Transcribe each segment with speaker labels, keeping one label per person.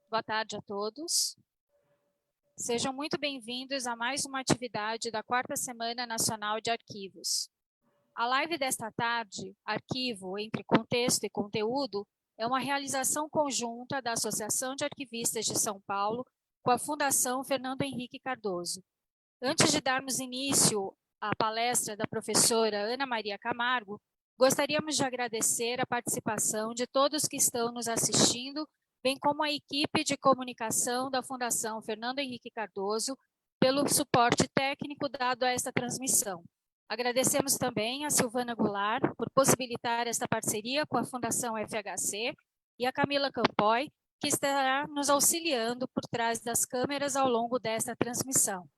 Speaker 1: Boa tarde a todos. Sejam muito bem-vindos a mais uma atividade da 4ª Semana Nacional de Arquivos. A live desta tarde, Arquivo entre Contexto e Conteúdo, é uma realização conjunta da Associação de Arquivistas de São Paulo com a Fundação Fernando Henrique Cardoso. Antes de darmos início à palestra da professora Ana Maria Camargo, gostaríamos de agradecer a participação de todos que estão nos assistindo, bem como a equipe de comunicação da Fundação Fernando Henrique Cardoso, pelo suporte técnico dado a esta transmissão. Agradecemos também a Silvana Goulart por possibilitar esta parceria com a Fundação FHC e a Camila Campoy, que estará nos auxiliando por trás das câmeras ao longo desta transmissão.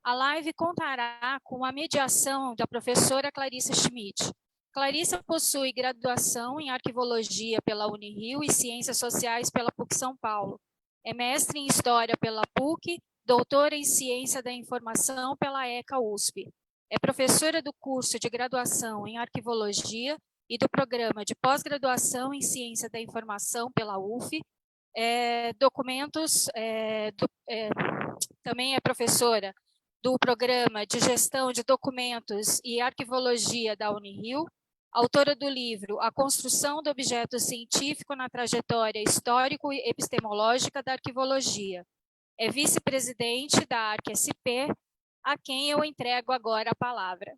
Speaker 1: A live contará com a mediação da professora Clarissa Schmidt. Clarissa possui graduação em Arquivologia pela Unirio e Ciências Sociais pela PUC São Paulo. É mestre em História pela PUC, doutora em Ciência da Informação pela ECA USP. É professora do curso de graduação em Arquivologia e do programa de pós-graduação em Ciência da Informação pela UF. Também é professora do Programa de Gestão de Documentos e Arquivologia da Unirio, autora do livro A Construção do Objeto Científico na Trajetória Histórico e Epistemológica da Arquivologia. É vice-presidente da ArcSP, a quem eu entrego agora a palavra.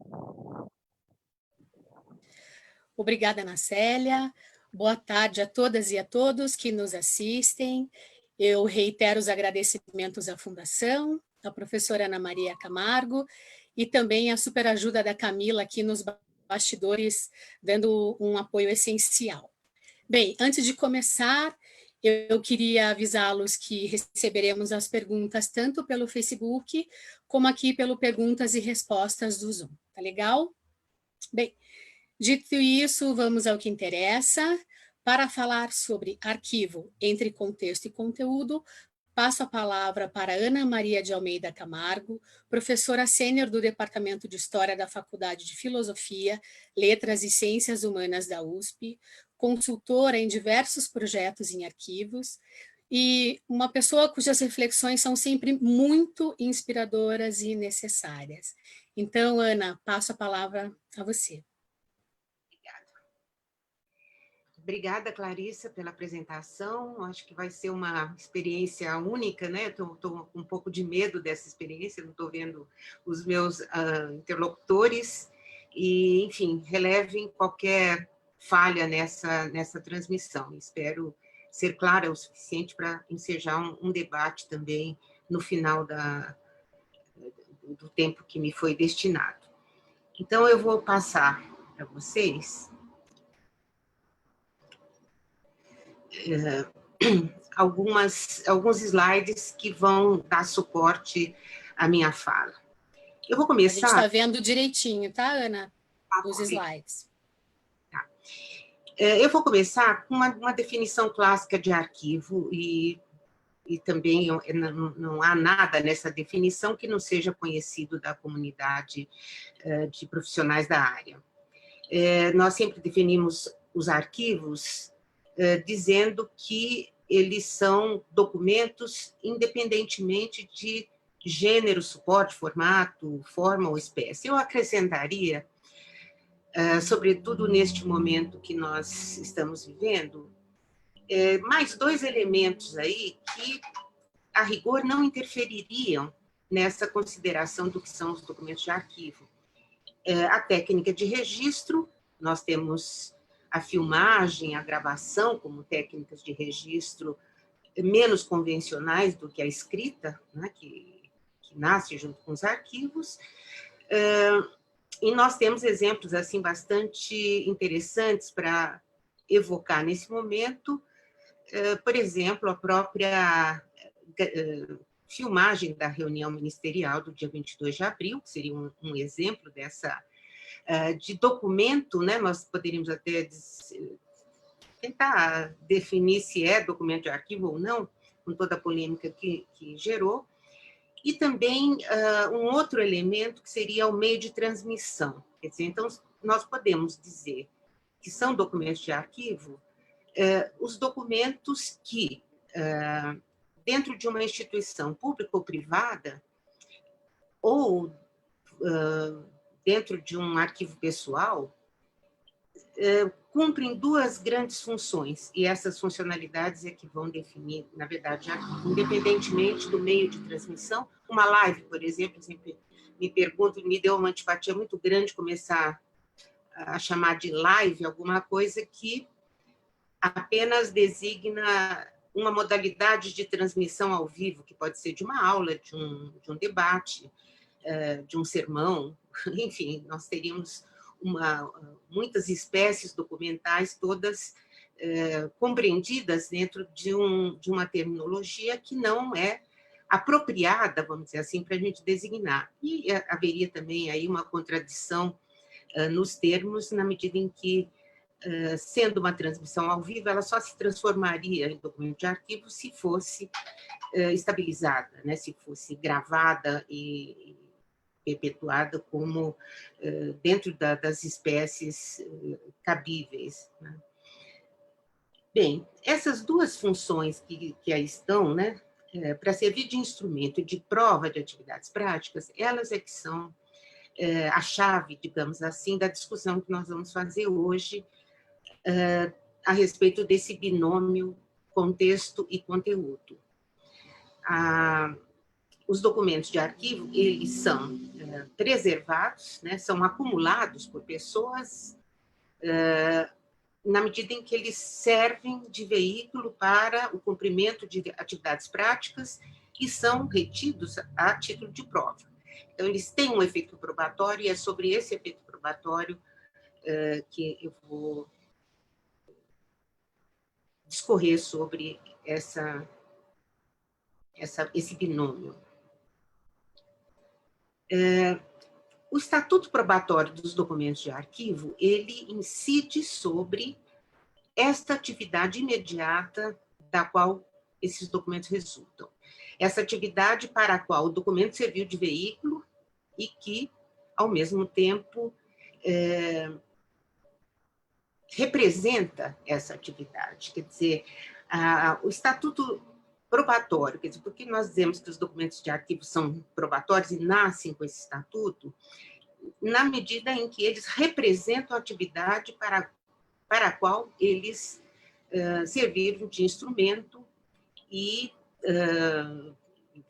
Speaker 2: Obrigada, Ana Célia. Boa tarde a todas e a todos que nos assistem. Eu reitero os agradecimentos à Fundação, à professora Ana Maria Camargo e também a superajuda da Camila aqui nos bastidores, dando um apoio essencial. Bem, antes de começar, eu queria avisá-los que receberemos as perguntas tanto pelo Facebook, como aqui pelo Perguntas e Respostas do Zoom. Tá legal? Bem, dito isso, vamos ao que interessa. Para falar sobre arquivo entre contexto e conteúdo, passo a palavra para Ana Maria de Almeida Camargo, professora sênior do Departamento de História da Faculdade de Filosofia, Letras e Ciências Humanas da USP, consultora em diversos projetos em arquivos, e uma pessoa cujas reflexões são sempre muito inspiradoras e necessárias. Então, Ana, passo a palavra a você.
Speaker 3: Obrigada, Clarissa, pela apresentação. Acho que vai ser uma experiência única, né? Estou com um pouco de medo dessa experiência, não estou vendo os meus interlocutores. E, enfim, relevem qualquer falha nessa transmissão. Espero ser clara o suficiente para ensejar um debate também no final do tempo que me foi destinado. Então, eu vou passar para vocês alguns slides que vão dar suporte à minha fala. Eu vou começar...
Speaker 2: A gente está vendo direitinho, tá, Ana? Os slides.
Speaker 3: Tá. Eu vou começar com uma definição clássica de arquivo e também não há nada nessa definição que não seja conhecido da comunidade de profissionais da área. Nós sempre definimos os arquivos dizendo que eles são documentos independentemente de gênero, suporte, formato, forma ou espécie. Eu acrescentaria, sobretudo neste momento que nós estamos vivendo, mais dois elementos aí que, a rigor, não interfeririam nessa consideração do que são os documentos de arquivo. A técnica de registro, nós temos a filmagem, a gravação como técnicas de registro menos convencionais do que a escrita, né, que nasce junto com os arquivos. E nós temos exemplos assim bastante interessantes para evocar nesse momento. Por exemplo, a própria filmagem da reunião ministerial do dia 22 de abril, que seria um exemplo de documento, né? Nós poderíamos até tentar definir se é documento de arquivo ou não, com toda a polêmica que gerou. E também um outro elemento que seria o meio de transmissão. Quer dizer, então, nós podemos dizer que são documentos de arquivo os documentos que dentro de uma instituição pública ou privada, ou dentro de um arquivo pessoal, cumprem duas grandes funções, e essas funcionalidades é que vão definir, na verdade, independentemente do meio de transmissão. Uma live, por exemplo, sempre me pergunto, me deu uma antipatia muito grande começar a chamar de live alguma coisa que apenas designa uma modalidade de transmissão ao vivo, que pode ser de uma aula, de um debate, de um sermão, enfim, nós teríamos muitas espécies documentais, todas compreendidas dentro de uma terminologia que não é apropriada, vamos dizer assim, para a gente designar. E haveria também aí uma contradição nos termos, na medida em que, sendo uma transmissão ao vivo, ela só se transformaria em documento de arquivo se fosse estabilizada, né? Se fosse gravada e perpetuada como dentro das espécies cabíveis, né? Bem, essas duas funções que aí estão, né, para servir de instrumento de prova de atividades práticas, elas é que são a chave, digamos assim, da discussão que nós vamos fazer hoje a respeito desse binômio contexto e conteúdo. Os documentos de arquivo, eles são preservados, né, são acumulados por pessoas na medida em que eles servem de veículo para o cumprimento de atividades práticas e são retidos a título de prova. Então, eles têm um efeito probatório, e é sobre esse efeito probatório que eu vou discorrer sobre esse binômio. O estatuto probatório dos documentos de arquivo, ele incide sobre esta atividade imediata da qual esses documentos resultam. Essa atividade para a qual o documento serviu de veículo e que, ao mesmo tempo, representa essa atividade. Quer dizer, o estatuto probatório, quer dizer, porque nós dizemos que os documentos de arquivo são probatórios e nascem com esse estatuto, na medida em que eles representam a atividade para a qual eles serviram de instrumento e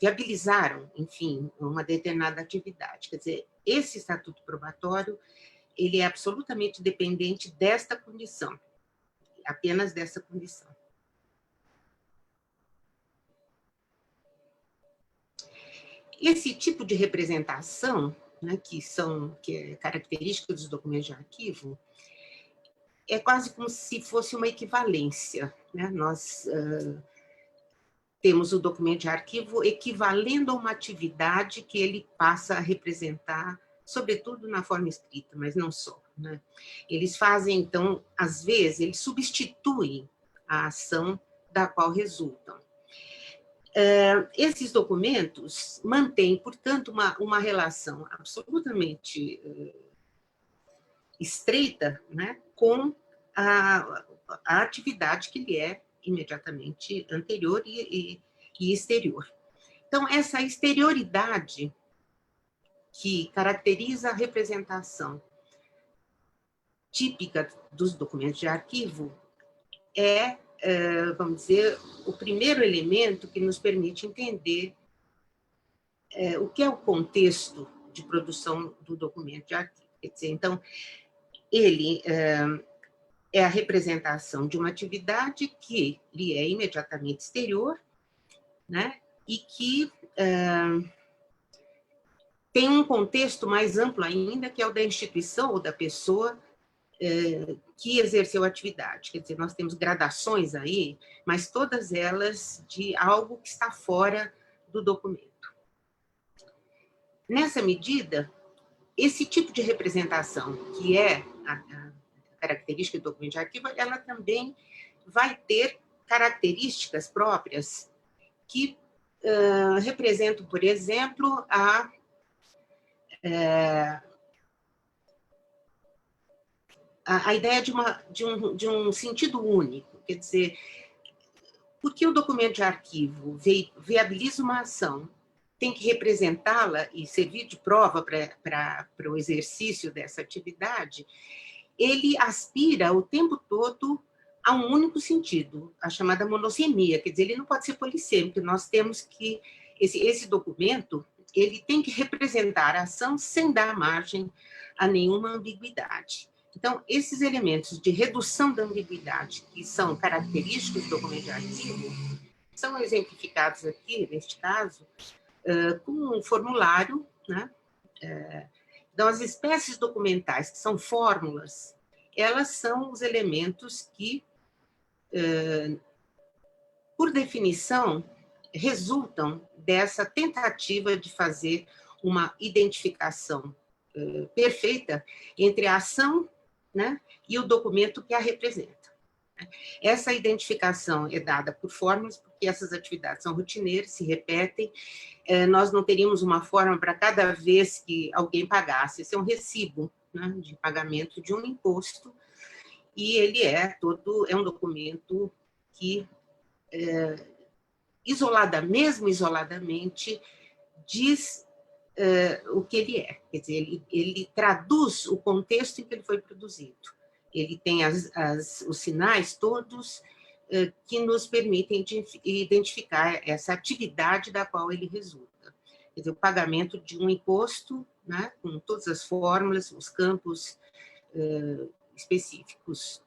Speaker 3: viabilizaram, enfim, uma determinada atividade. Quer dizer, esse estatuto probatório, ele é absolutamente dependente desta condição, apenas dessa condição. Esse tipo de representação, né, que é característica dos documentos de arquivo, é quase como se fosse uma equivalência, né? Nós temos o documento de arquivo equivalendo a uma atividade que ele passa a representar, sobretudo na forma escrita, mas não só, né? Eles fazem, então, às vezes, eles substituem a ação da qual resultam. Esses documentos mantêm, portanto, uma relação absolutamente estreita, né, com a atividade que lhe é imediatamente anterior e exterior. Então, essa exterioridade que caracteriza a representação típica dos documentos de arquivo vamos dizer, o primeiro elemento que nos permite entender o que é o contexto de produção do documento de arquivo. Quer dizer, então, ele é a representação de uma atividade que lhe é imediatamente exterior, né, e que tem um contexto mais amplo ainda, que é o da instituição ou da pessoa que exerceu a atividade. Quer dizer, nós temos gradações aí, mas todas elas de algo que está fora do documento. Nessa medida, esse tipo de representação, que é a característica do documento de arquivo, ela também vai ter características próprias que representam, por exemplo, a ideia de um sentido único. Quer dizer, Porque o documento de arquivo viabiliza uma ação, tem que representá-la e servir de prova para o exercício dessa atividade, ele aspira o tempo todo a um único sentido, a chamada monossemia, quer dizer, ele não pode ser polissêmico, nós temos que, esse documento, ele tem que representar a ação sem dar margem a nenhuma ambiguidade. Então, esses elementos de redução da ambiguidade, que são característicos do documento de arquivo, são exemplificados aqui, neste caso, com um formulário, né? Então, as espécies documentais, que são fórmulas, elas são os elementos que, por definição, resultam dessa tentativa de fazer uma identificação perfeita entre a ação, né, e o documento que a representa. Essa identificação é dada por fórmulas, porque essas atividades são rotineiras, se repetem. Nós não teríamos uma forma para cada vez que alguém pagasse. Esse é um recibo, né, de pagamento de um imposto, e ele é um documento que, mesmo isoladamente, diz o que ele é. Quer dizer, ele traduz o contexto em que ele foi produzido. Ele tem os sinais todos que nos permitem identificar essa atividade da qual ele resulta. Quer dizer, o pagamento de um imposto, né, com todas as fórmulas, os campos específicos,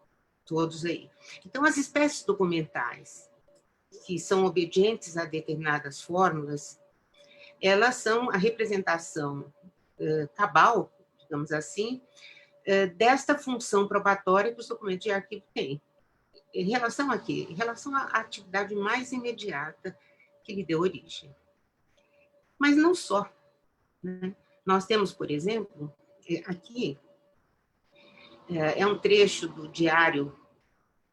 Speaker 3: todos aí. Então, as espécies documentais que são obedientes a determinadas fórmulas, elas são a representação cabal, digamos assim, desta função probatória que os documentos de arquivo têm. Em relação a quê? Em relação à atividade mais imediata que lhe deu origem. Mas não só, né? Nós temos, por exemplo, aqui, é um trecho do diário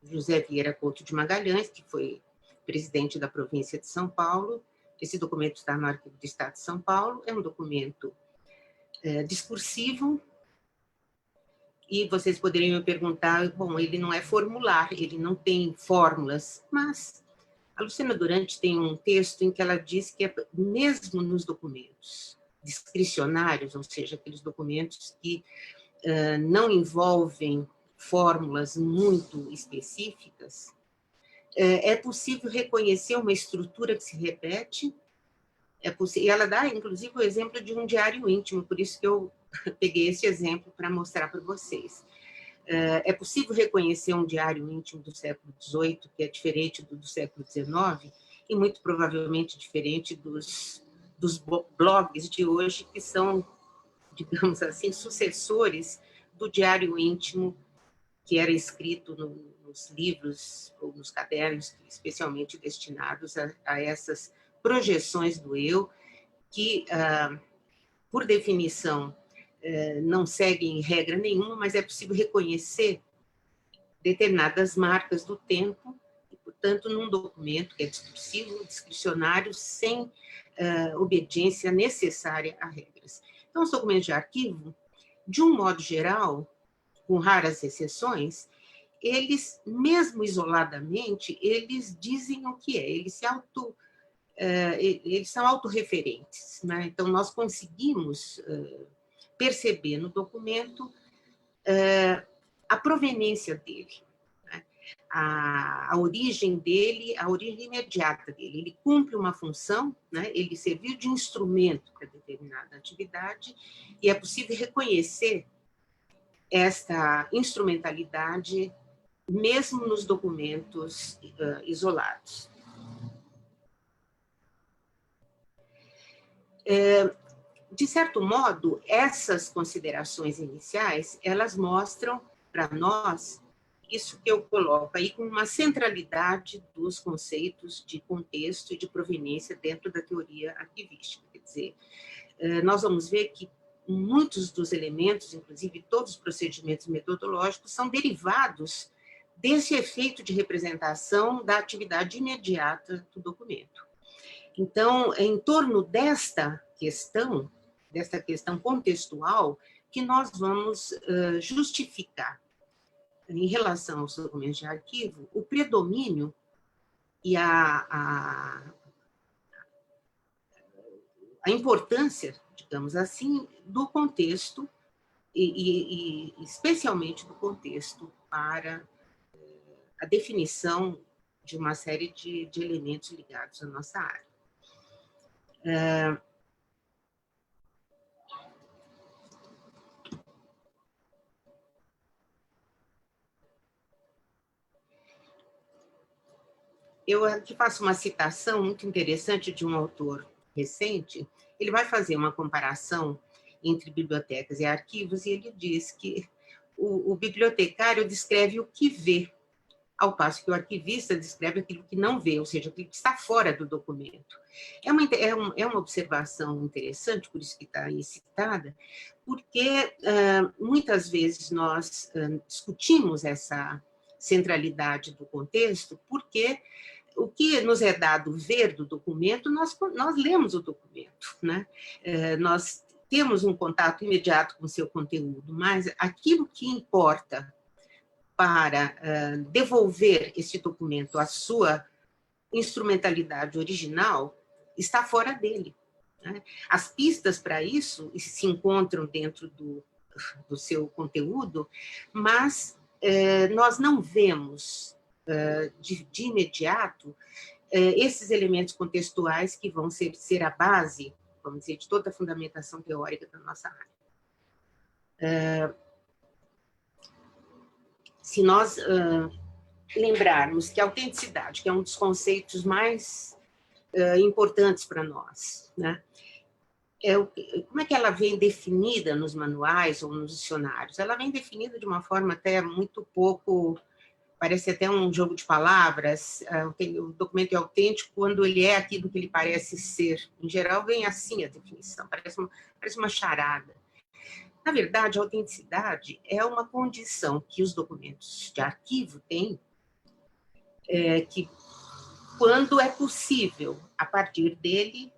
Speaker 3: José Vieira Couto de Magalhães, que foi presidente da província de São Paulo. Esse documento está no Arquivo do Estado de São Paulo, é um documento discursivo, e vocês poderiam me perguntar, bom, ele não é formular, ele não tem fórmulas, mas a Luciana Durante tem um texto em que ela diz que mesmo nos documentos discricionários, ou seja, aqueles documentos que não envolvem fórmulas muito específicas, é possível reconhecer uma estrutura que se repete, e ela dá, inclusive, o exemplo de um diário íntimo, por isso que eu peguei esse exemplo para mostrar para vocês. É possível reconhecer um diário íntimo do século XVIII, que é diferente do século XIX, e muito provavelmente diferente dos blogs de hoje, que são, digamos assim, sucessores do diário íntimo que era escrito nos livros ou nos cadernos, especialmente destinados a essas projeções do eu, que, por definição, não seguem regra nenhuma, mas é possível reconhecer determinadas marcas do tempo, e, portanto, num documento que é discursivo, discricionário, sem obediência necessária a regras. Então, os documentos de arquivo, de um modo geral, com raras exceções, eles, mesmo isoladamente, eles dizem o que é, eles são autorreferentes, né? Então, nós conseguimos perceber no documento a proveniência dele, né? a origem dele, a origem imediata dele. Ele cumpre uma função, né? Ele serviu de instrumento para determinada atividade, e é possível reconhecer esta instrumentalidade mesmo nos documentos isolados. De certo modo, essas considerações iniciais, elas mostram para nós isso que eu coloco aí como uma centralidade dos conceitos de contexto e de proveniência dentro da teoria arquivística. Quer dizer, nós vamos ver que muitos dos elementos, inclusive todos os procedimentos metodológicos, são derivados desse efeito de representação da atividade imediata do documento. Então, é em torno desta questão contextual, que nós vamos justificar, em relação aos documentos de arquivo, o predomínio e a importância, digamos assim, do contexto, e especialmente do contexto para a definição de uma série de elementos ligados à nossa área. Eu aqui faço uma citação muito interessante de um autor recente. Ele vai fazer uma comparação entre bibliotecas e arquivos, e ele diz que o bibliotecário descreve o que vê, ao passo que o arquivista descreve aquilo que não vê, ou seja, aquilo que está fora do documento. É uma observação interessante, por isso que está aí citada, porque muitas vezes nós discutimos essa centralidade do contexto, porque o que nos é dado ver do documento, nós lemos o documento, né? Nós temos um contato imediato com o seu conteúdo, mas aquilo que importa para devolver esse documento à sua instrumentalidade original está fora dele, né? As pistas para isso se encontram dentro do seu conteúdo, mas nós não vemos de imediato esses elementos contextuais que vão ser a base, vamos dizer, de toda a fundamentação teórica da nossa área. Se nós lembrarmos que a autenticidade, que é um dos conceitos mais importantes para nós, né? Como é que ela vem definida nos manuais ou nos dicionários? Ela vem definida de uma forma até muito pouco, parece até um jogo de palavras. O documento é autêntico quando ele é aquilo que ele parece ser. Em geral, vem assim a definição, parece uma charada. Na verdade, a autenticidade é uma condição que os documentos de arquivo têm, que quando é possível, a partir dele,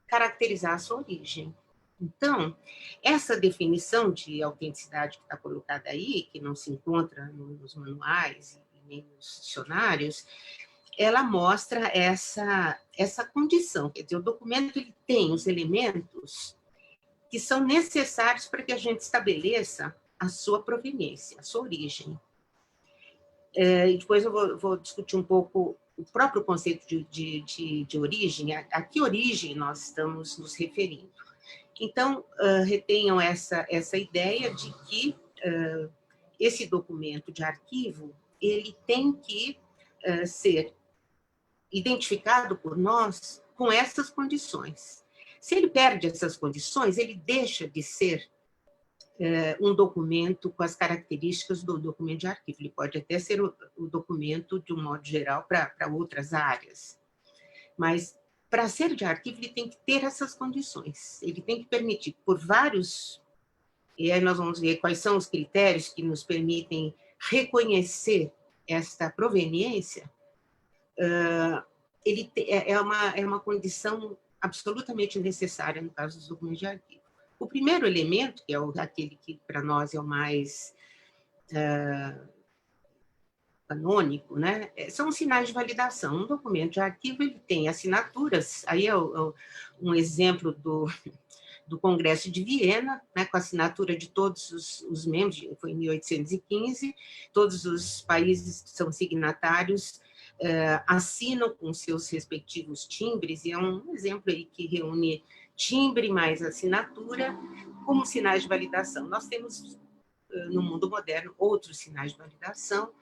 Speaker 3: caracterizar a sua origem. Então, essa definição de autenticidade que está colocada aí, que não se encontra nos manuais e nem nos dicionários, ela mostra essa condição. Quer dizer, o documento ele tem os elementos que são necessários para que a gente estabeleça a sua proveniência, a sua origem. E depois eu vou discutir um pouco o próprio conceito de origem, a que origem nós estamos nos referindo. Então, retenham essa ideia de que esse documento de arquivo ele tem que ser identificado por nós com essas condições. Se ele perde essas condições, ele deixa de ser um documento com as características do documento de arquivo. Ele pode até ser o documento, de um modo geral, para outras áreas. Mas, para ser de arquivo, ele tem que ter essas condições. Ele tem que permitir, por vários... E aí nós vamos ver quais são os critérios que nos permitem reconhecer esta proveniência. É uma condição absolutamente necessária no caso dos documentos de arquivo. O primeiro elemento, que é aquele que para nós é o mais canônico, né, são os sinais de validação. Um documento de arquivo ele tem assinaturas, aí é um exemplo do Congresso de Viena, né, com a assinatura de todos os membros, foi em 1815, todos os países que são signatários assinam com seus respectivos timbres, e é um exemplo aí que reúne timbre mais assinatura como sinais de validação. Nós temos, no mundo moderno, outros sinais de validação,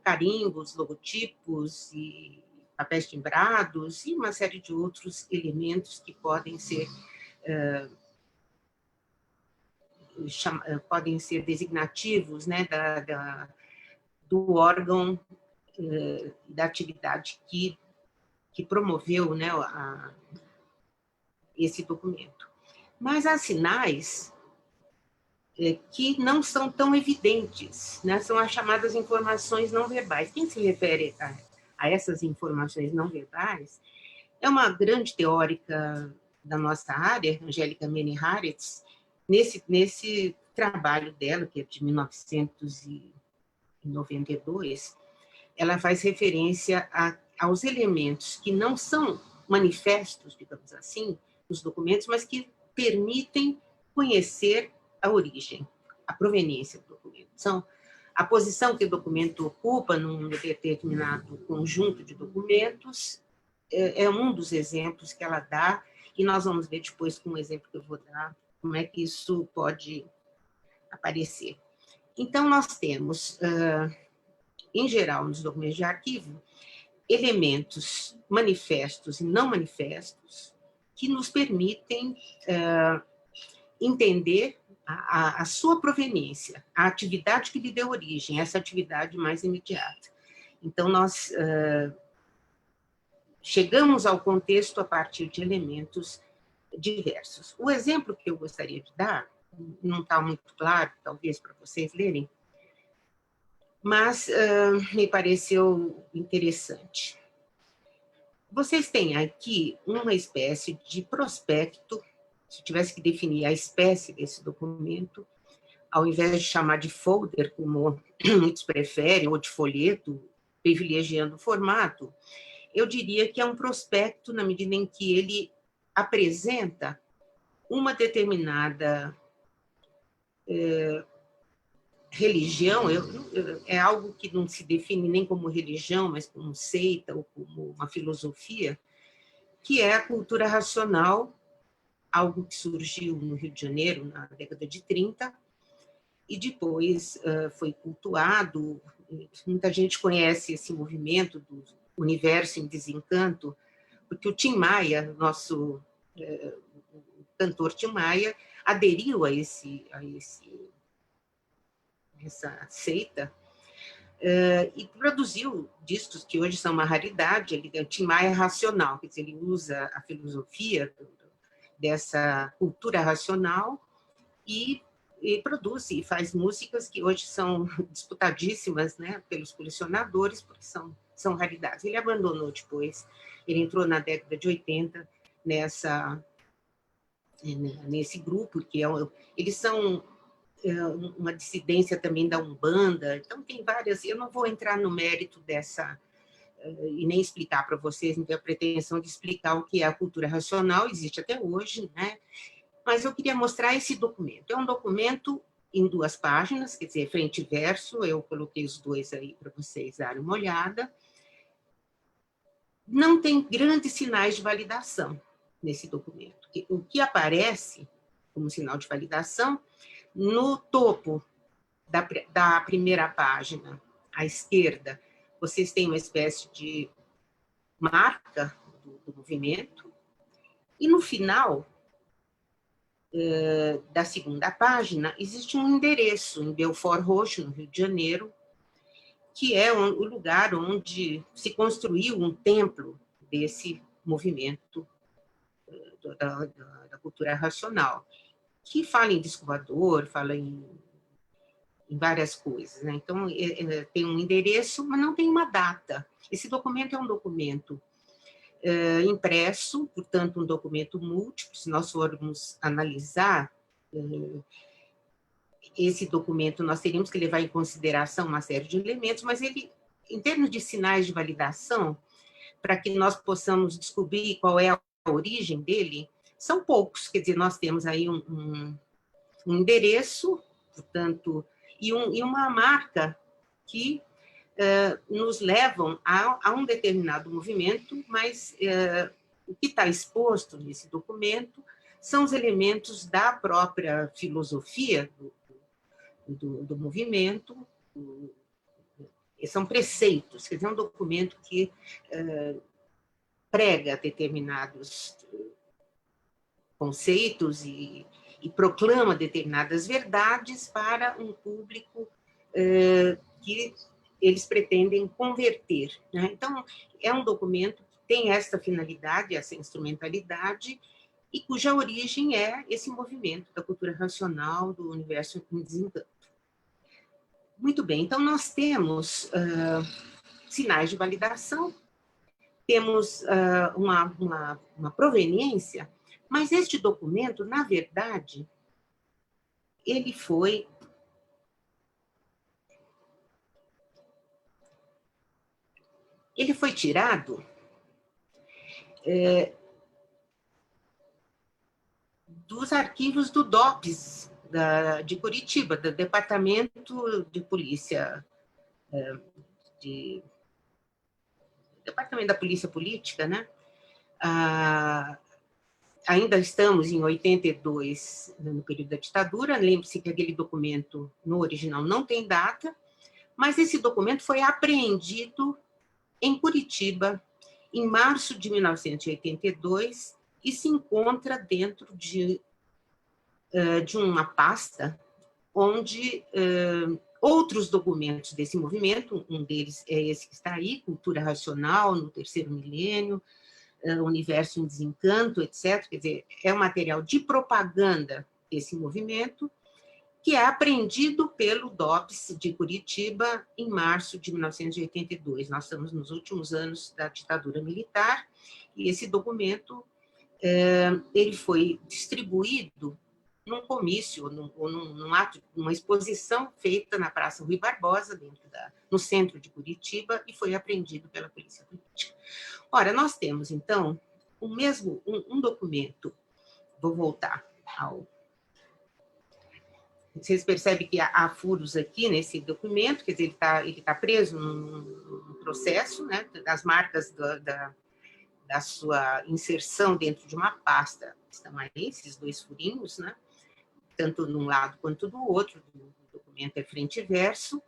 Speaker 3: carimbos, logotipos, e papéis timbrados, e uma série de outros elementos que podem ser designativos, né, do órgão da atividade que promoveu, né, esse documento. Mas há sinais que não são tão evidentes, né? São as chamadas informações não verbais. Quem se refere a essas informações não verbais é uma grande teórica da nossa área, Angélica Menig-Haaretz, nesse trabalho dela, que é de 1992, ela faz referência aos elementos que não são manifestos, digamos assim, nos documentos, mas que permitem conhecer a origem, a proveniência do documento. São a posição que o documento ocupa num determinado conjunto de documentos é um dos exemplos que ela dá, e nós vamos ver depois, com um exemplo que eu vou dar, como é que isso pode aparecer. Então, nós temos, em geral, nos documentos de arquivo, elementos manifestos e não manifestos que nos permitem entender a sua proveniência, a atividade que lhe deu origem, essa atividade mais imediata. Então, nós chegamos ao contexto a partir de elementos diversos. O exemplo que eu gostaria de dar, não está muito claro, talvez para vocês lerem, mas me pareceu interessante. Vocês têm aqui uma espécie de prospecto, se tivesse que definir a espécie desse documento, ao invés de chamar de folder, como muitos preferem, ou de folheto, privilegiando o formato, eu diria que é um prospecto na medida em que ele apresenta uma determinada religião, é algo que não se define nem como religião, mas como seita ou como uma filosofia, que é a cultura racional, algo que surgiu no Rio de Janeiro na década de 30, e depois foi cultuado. Muita gente conhece esse movimento do universo em desencanto, porque o Tim Maia, nosso cantor Tim Maia, aderiu a essa seita e produziu discos que hoje são uma raridade. O Tim Maia é racional, quer dizer, ele usa a filosofia dessa cultura racional e produz e faz músicas que hoje são disputadíssimas, né, pelos colecionadores, porque são raridades. Ele abandonou depois, ele entrou na década de 80 nesse grupo, que eles são uma dissidência também da Umbanda. Então, tem várias. Eu não vou entrar no mérito dessa e nem explicar para vocês, não tenho a pretensão de explicar o que é a cultura racional, existe até hoje, né? Mas eu queria mostrar esse documento. É um documento em 2 páginas, quer dizer, frente e verso, eu coloquei os 2 aí para vocês darem uma olhada. Não tem grandes sinais de validação nesse documento. O que aparece como sinal de validação, no topo da primeira página, à esquerda, vocês têm uma espécie de marca do movimento, e no final da segunda página existe um endereço em Belfort Roxo, no Rio de Janeiro, que é o lugar onde se construiu um templo desse movimento da cultura racional, que fala em disco voador, fala em várias coisas, né? Então, tem um endereço, mas não tem uma data. Esse documento é um documento impresso, portanto, um documento múltiplo. Se nós formos analisar esse documento, nós teríamos que levar em consideração uma série de elementos, mas ele, em termos de sinais de validação, para que nós possamos descobrir qual é a origem dele, são poucos. Quer dizer, nós temos aí um endereço, portanto, e uma marca que nos levam a um determinado movimento, mas o que está exposto nesse documento são os elementos da própria filosofia do movimento, são preceitos, quer dizer, é um documento que prega determinados conceitos e proclama determinadas verdades para um público que eles pretendem converter, né? Então, é um documento que tem essa finalidade, essa instrumentalidade, e cuja origem é esse movimento da cultura racional, do universo em desencanto. Muito bem, então nós temos sinais de validação, temos uma proveniência, mas este documento, na verdade, ele foi ele foi tirado dos arquivos do DOPS, de Curitiba, do Departamento de Polícia, Departamento da Polícia Política, né? Ainda estamos em 82, no período da ditadura. Lembre-se que aquele documento, no original, não tem data, mas esse documento foi apreendido em Curitiba, em março de 1982, e se encontra dentro de uma pasta onde outros documentos desse movimento, um deles é esse que está aí, Cultura Racional no Terceiro Milênio, Universo em Desencanto, etc. Quer dizer, é um material de propaganda desse movimento, que é apreendido pelo DOPS de Curitiba em março de 1982. Nós estamos nos últimos anos da ditadura militar, e esse documento ele foi distribuído num comício, num ato, numa exposição feita na Praça Rui Barbosa, no centro de Curitiba, e foi apreendido pela Polícia Política. Ora, nós temos, então, um documento, vou voltar ao... Vocês percebem que há furos aqui nesse documento, quer dizer, ele tá preso num processo, né, das marcas da sua inserção dentro de uma pasta. Estão aí esses 2 furinhos, né, tanto de um lado quanto do outro, o documento é frente e verso,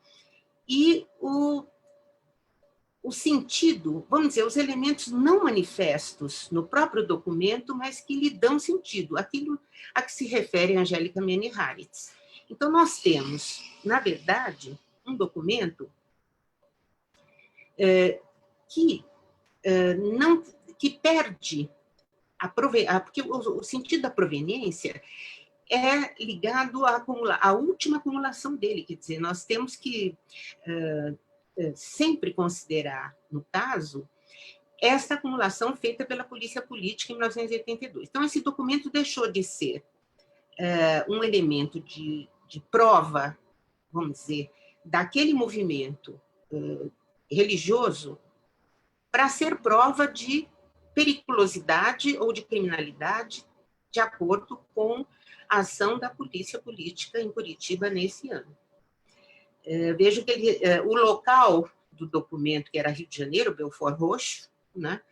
Speaker 3: e o sentido, vamos dizer, os elementos não manifestos no próprio documento, mas que lhe dão sentido, aquilo a que se refere a Angélica Meni-Haritz. Então, nós temos, na verdade, um documento que perde porque o sentido da proveniência é ligado à última acumulação dele, quer dizer, nós temos que sempre considerar, no caso, esta acumulação feita pela Polícia Política em 1982. Então, esse documento deixou de ser um elemento de prova, vamos dizer, daquele movimento religioso, para ser prova de periculosidade ou de criminalidade, de acordo com a ação da Polícia Política em Curitiba nesse ano. Vejo que o local do documento, que era Rio de Janeiro, Belfort Roxo, né?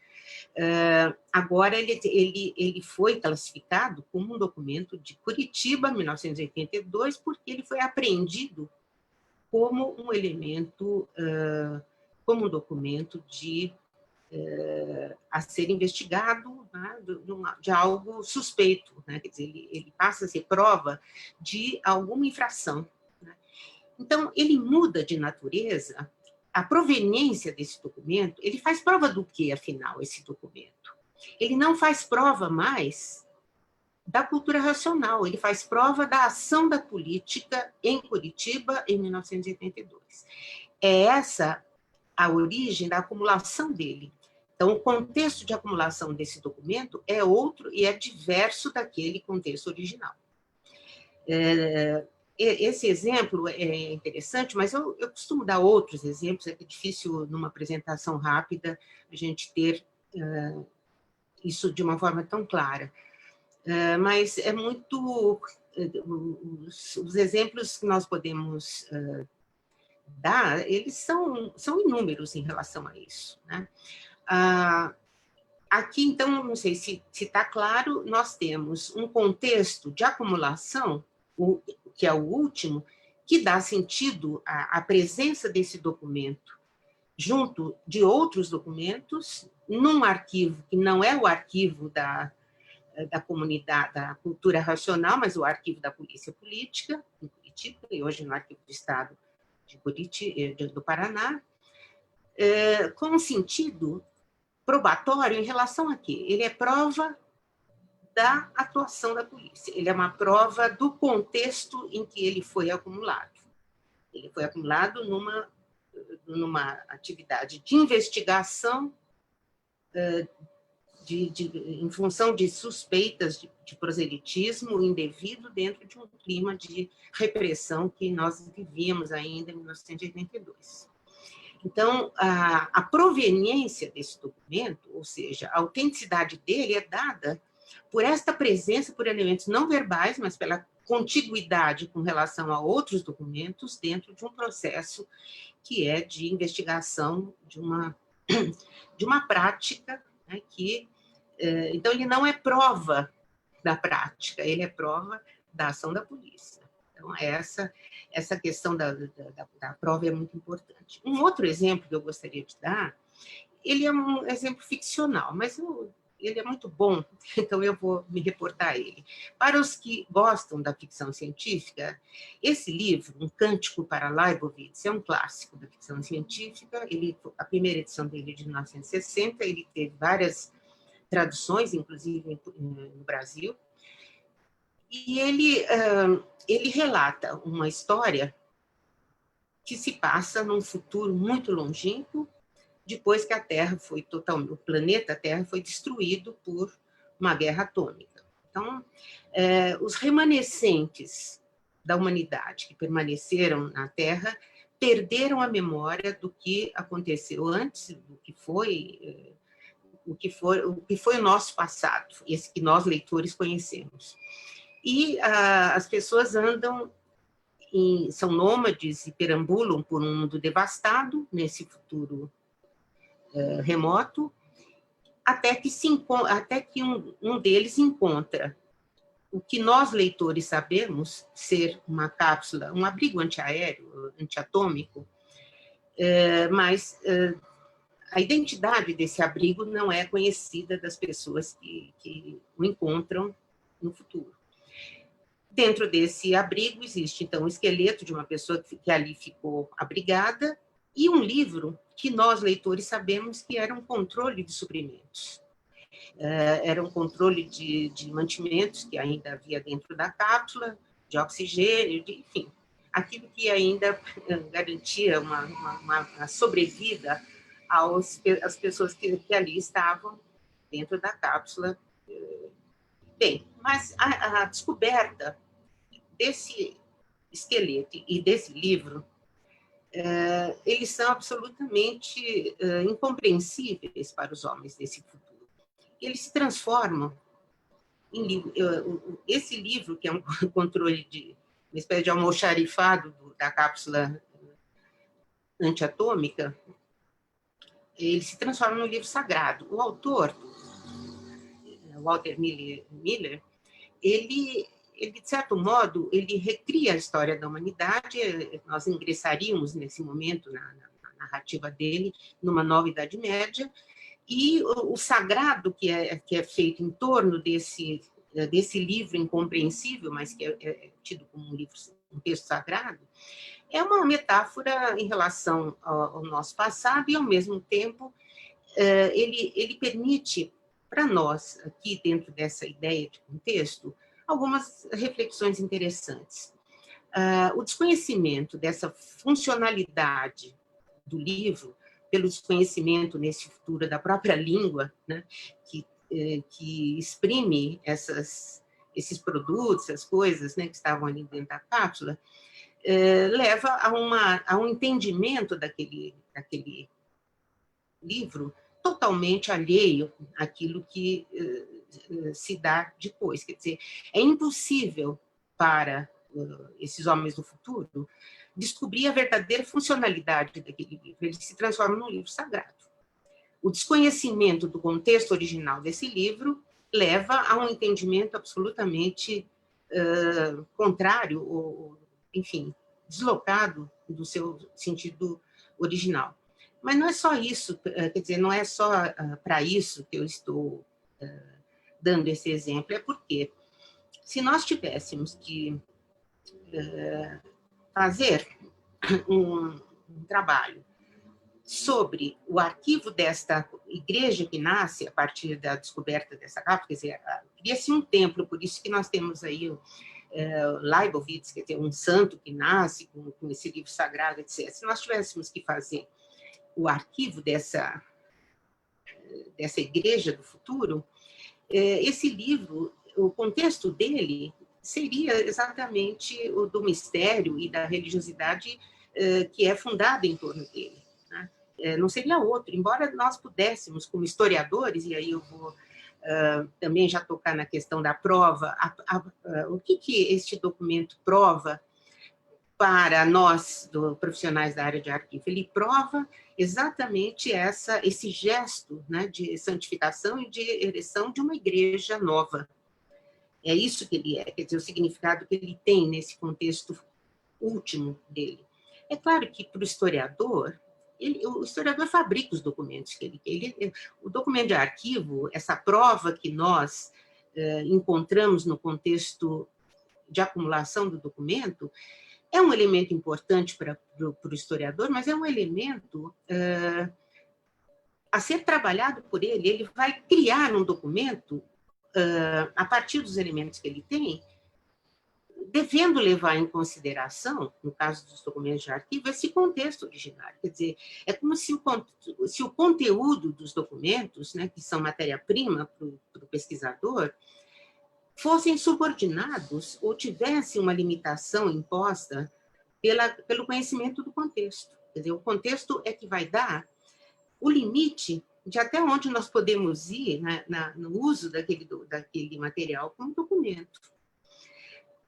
Speaker 3: Agora ele foi classificado como um documento de Curitiba, 1982, porque ele foi apreendido como um elemento, como um documento a ser investigado, né, de algo suspeito, né? Quer dizer, ele passa a ser prova de alguma infração. Né? Então, ele muda de natureza. A proveniência desse documento, ele faz prova do que, afinal, esse documento? Ele não faz prova mais da cultura racional, ele faz prova da ação da política em Curitiba em 1982. É essa a origem da acumulação dele. Então, o contexto de acumulação desse documento é outro e é diverso daquele contexto original. Esse exemplo é interessante, mas eu costumo dar outros exemplos, é difícil, numa apresentação rápida, a gente ter isso de uma forma tão clara. Mas é muito... Os exemplos que nós podemos dar, eles são inúmeros em relação a isso. Né? Aqui, então, não sei se está claro, nós temos um contexto de acumulação, que é o último, que dá sentido à presença desse documento junto de outros documentos, num arquivo que não é o arquivo da comunidade, da cultura racional, mas o arquivo da Polícia Política, em Curitiba, e hoje no Arquivo do Estado de Curitiba, do Paraná, com um sentido probatório em relação a quê? Ele é prova da atuação da polícia, ele é uma prova do contexto em que ele foi acumulado. Ele foi acumulado numa atividade de investigação em função de suspeitas de proselitismo indevido dentro de um clima de repressão que nós vivíamos ainda em 1982. Então, a proveniência desse documento, ou seja, a autenticidade dele é dada por esta presença, por elementos não verbais, mas pela contiguidade com relação a outros documentos dentro de um processo que é de investigação de uma prática, né, então, ele não é prova da prática, ele é prova da ação da polícia. Então, essa questão da prova é muito importante. Um outro exemplo que eu gostaria de dar, ele é um exemplo ficcional, mas ele é muito bom, então eu vou me reportar a ele. Para os que gostam da ficção científica, esse livro, Um Cântico para Leibowitz, é um clássico da ficção científica. A primeira edição dele é de 1960, ele teve várias traduções, inclusive no Brasil, e ele relata uma história que se passa num futuro muito longínquo, depois que o planeta Terra foi destruído por uma guerra atômica. Então, os remanescentes da humanidade que permaneceram na Terra perderam a memória do que aconteceu antes, do que foi o nosso passado, esse que nós, leitores, conhecemos. E as pessoas são nômades e perambulam por um mundo devastado, nesse futuro remoto, até que um deles encontra o que nós, leitores, sabemos ser uma cápsula, um abrigo antiaéreo, antiatômico, mas a identidade desse abrigo não é conhecida das pessoas que o encontram no futuro. Dentro desse abrigo existe, então, o esqueleto de uma pessoa que ali ficou abrigada e um livro que nós, leitores, sabemos que era um controle de suprimentos. Era um controle de mantimentos que ainda havia dentro da cápsula, de oxigênio, enfim, aquilo que ainda garantia uma sobrevida às pessoas que ali estavam dentro da cápsula. Bem, mas a descoberta desse esqueleto e desse livro, eles são absolutamente incompreensíveis para os homens desse futuro. Eles se transformam em livro. Esse livro, que é um controle uma espécie de almoxarifado da cápsula antiatômica, ele se transforma num livro sagrado. O autor, Walter Miller, ele, de certo modo, ele recria a história da humanidade. Nós ingressaríamos, nesse momento, na narrativa dele, numa nova Idade Média, e o sagrado que é feito em torno desse livro incompreensível, mas que é tido como um texto sagrado, é uma metáfora em relação ao nosso passado e, ao mesmo tempo, ele permite para nós, aqui dentro dessa ideia de contexto, algumas reflexões interessantes. O desconhecimento dessa funcionalidade do livro, pelo desconhecimento nesse futuro da própria língua, né, que exprime esses produtos, essas coisas, né, que estavam ali dentro da cápsula, leva a um entendimento daquele livro totalmente alheio àquilo que se dá depois. Quer dizer, é impossível para esses homens do futuro descobrir a verdadeira funcionalidade daquele livro. Ele se transforma num livro sagrado. O desconhecimento do contexto original desse livro leva a um entendimento absolutamente contrário, ou, enfim, deslocado do seu sentido original. Mas não é só isso, quer dizer, não é só para isso que eu estou dando esse exemplo, é porque se nós tivéssemos que fazer um trabalho sobre o arquivo desta igreja que nasce a partir da descoberta dessa cápsula, quer dizer, cria-se um templo, por isso que nós temos aí o Leibowitz, quer dizer, um santo que nasce com esse livro sagrado, etc. Se nós tivéssemos que fazer o arquivo dessa igreja do futuro, esse livro, o contexto dele seria exatamente o do mistério e da religiosidade que é fundada em torno dele, né? não seria outro, embora nós pudéssemos, como historiadores, e aí eu vou também já tocar na questão da prova, o que este documento prova para nós, profissionais da área de arquivo? Ele prova exatamente esse gesto, né, de santificação e de ereção de uma igreja nova. É isso que ele é, quer dizer, o significado que ele tem nesse contexto último dele. É claro que para o historiador, o historiador fabrica os documentos que o documento de arquivo, essa prova que nós encontramos no contexto de acumulação do documento, é um elemento importante para o historiador, mas é um elemento a ser trabalhado por ele. Ele vai criar um documento a partir dos elementos que ele tem, devendo levar em consideração, no caso dos documentos de arquivo, esse contexto originário. Quer dizer, é como se o conteúdo dos documentos, né, que são matéria-prima para o pesquisador, fossem subordinados ou tivessem uma limitação imposta pelo conhecimento do contexto. Quer dizer, o contexto é que vai dar o limite de até onde nós podemos ir, né, no uso daquele material como documento.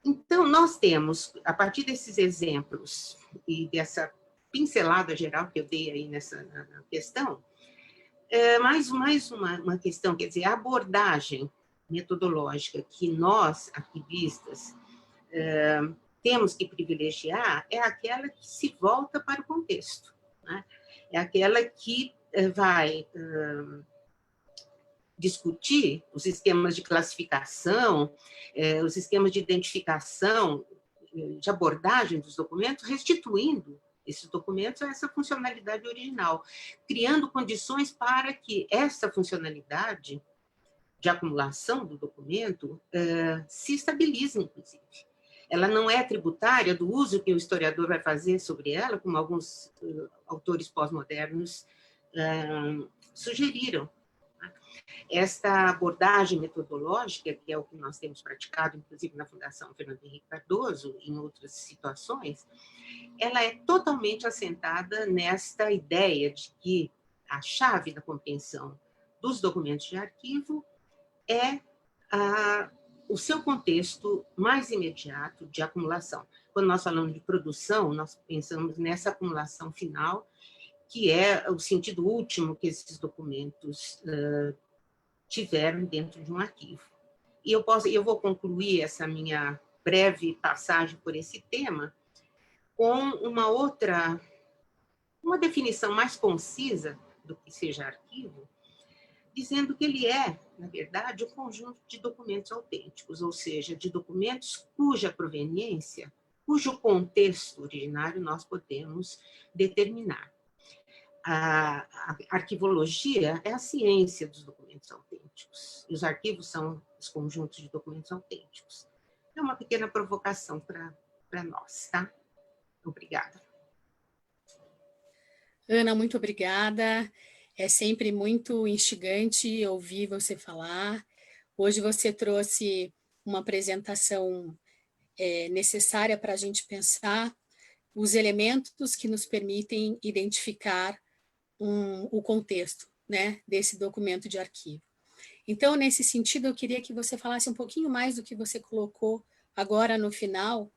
Speaker 3: Então, nós temos, a partir desses exemplos e dessa pincelada geral que eu dei aí na questão, mais uma questão, quer dizer, a abordagem metodológica que nós, arquivistas, temos que privilegiar é aquela que se volta para o contexto, né? É aquela que vai discutir os esquemas de classificação, os esquemas de identificação, de abordagem dos documentos, restituindo esses documentos a essa funcionalidade original, criando condições para que essa funcionalidade de acumulação do documento se estabilize, inclusive. Ela não é tributária do uso que o historiador vai fazer sobre ela, como alguns autores pós-modernos sugeriram. Esta abordagem metodológica, que é o que nós temos praticado, inclusive na Fundação Fernando Henrique Cardoso, em outras situações, ela é totalmente assentada nesta ideia de que a chave da compreensão dos documentos de arquivo é o seu contexto mais imediato de acumulação. Quando nós falamos de produção, nós pensamos nessa acumulação final, que é o sentido último que esses documentos tiveram dentro de um arquivo. E eu vou concluir essa minha breve passagem por esse tema com uma definição mais concisa do que seja arquivo, dizendo que ele é, na verdade, um conjunto de documentos autênticos, ou seja, de documentos cuja proveniência, cujo contexto originário nós podemos determinar. A arquivologia é a ciência dos documentos autênticos, e os arquivos são os conjuntos de documentos autênticos. É uma pequena provocação para nós, tá? Obrigada.
Speaker 2: Ana, muito obrigada. É sempre muito instigante ouvir você falar. Hoje você trouxe uma apresentação necessária para a gente pensar os elementos que nos permitem identificar o contexto, né, desse documento de arquivo. Então, nesse sentido, eu queria que você falasse um pouquinho mais do que você colocou agora no final,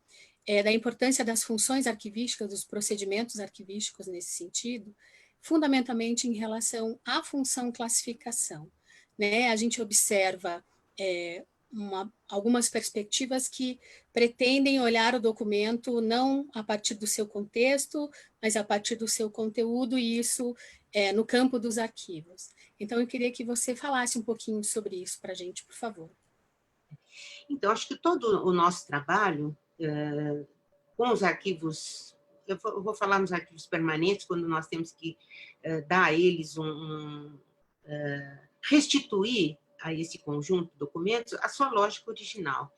Speaker 2: da importância das funções arquivísticas, dos procedimentos arquivísticos nesse sentido, fundamentalmente em relação à função classificação, né? A gente observa algumas perspectivas que pretendem olhar o documento não a partir do seu contexto, mas a partir do seu conteúdo, e isso no campo dos arquivos. Então, eu queria que você falasse um pouquinho sobre isso para a gente, por favor.
Speaker 3: Então, acho que todo o nosso trabalho com os arquivos, eu vou falar nos arquivos permanentes, quando nós temos que dar a eles restituir a esse conjunto de documentos a sua lógica original.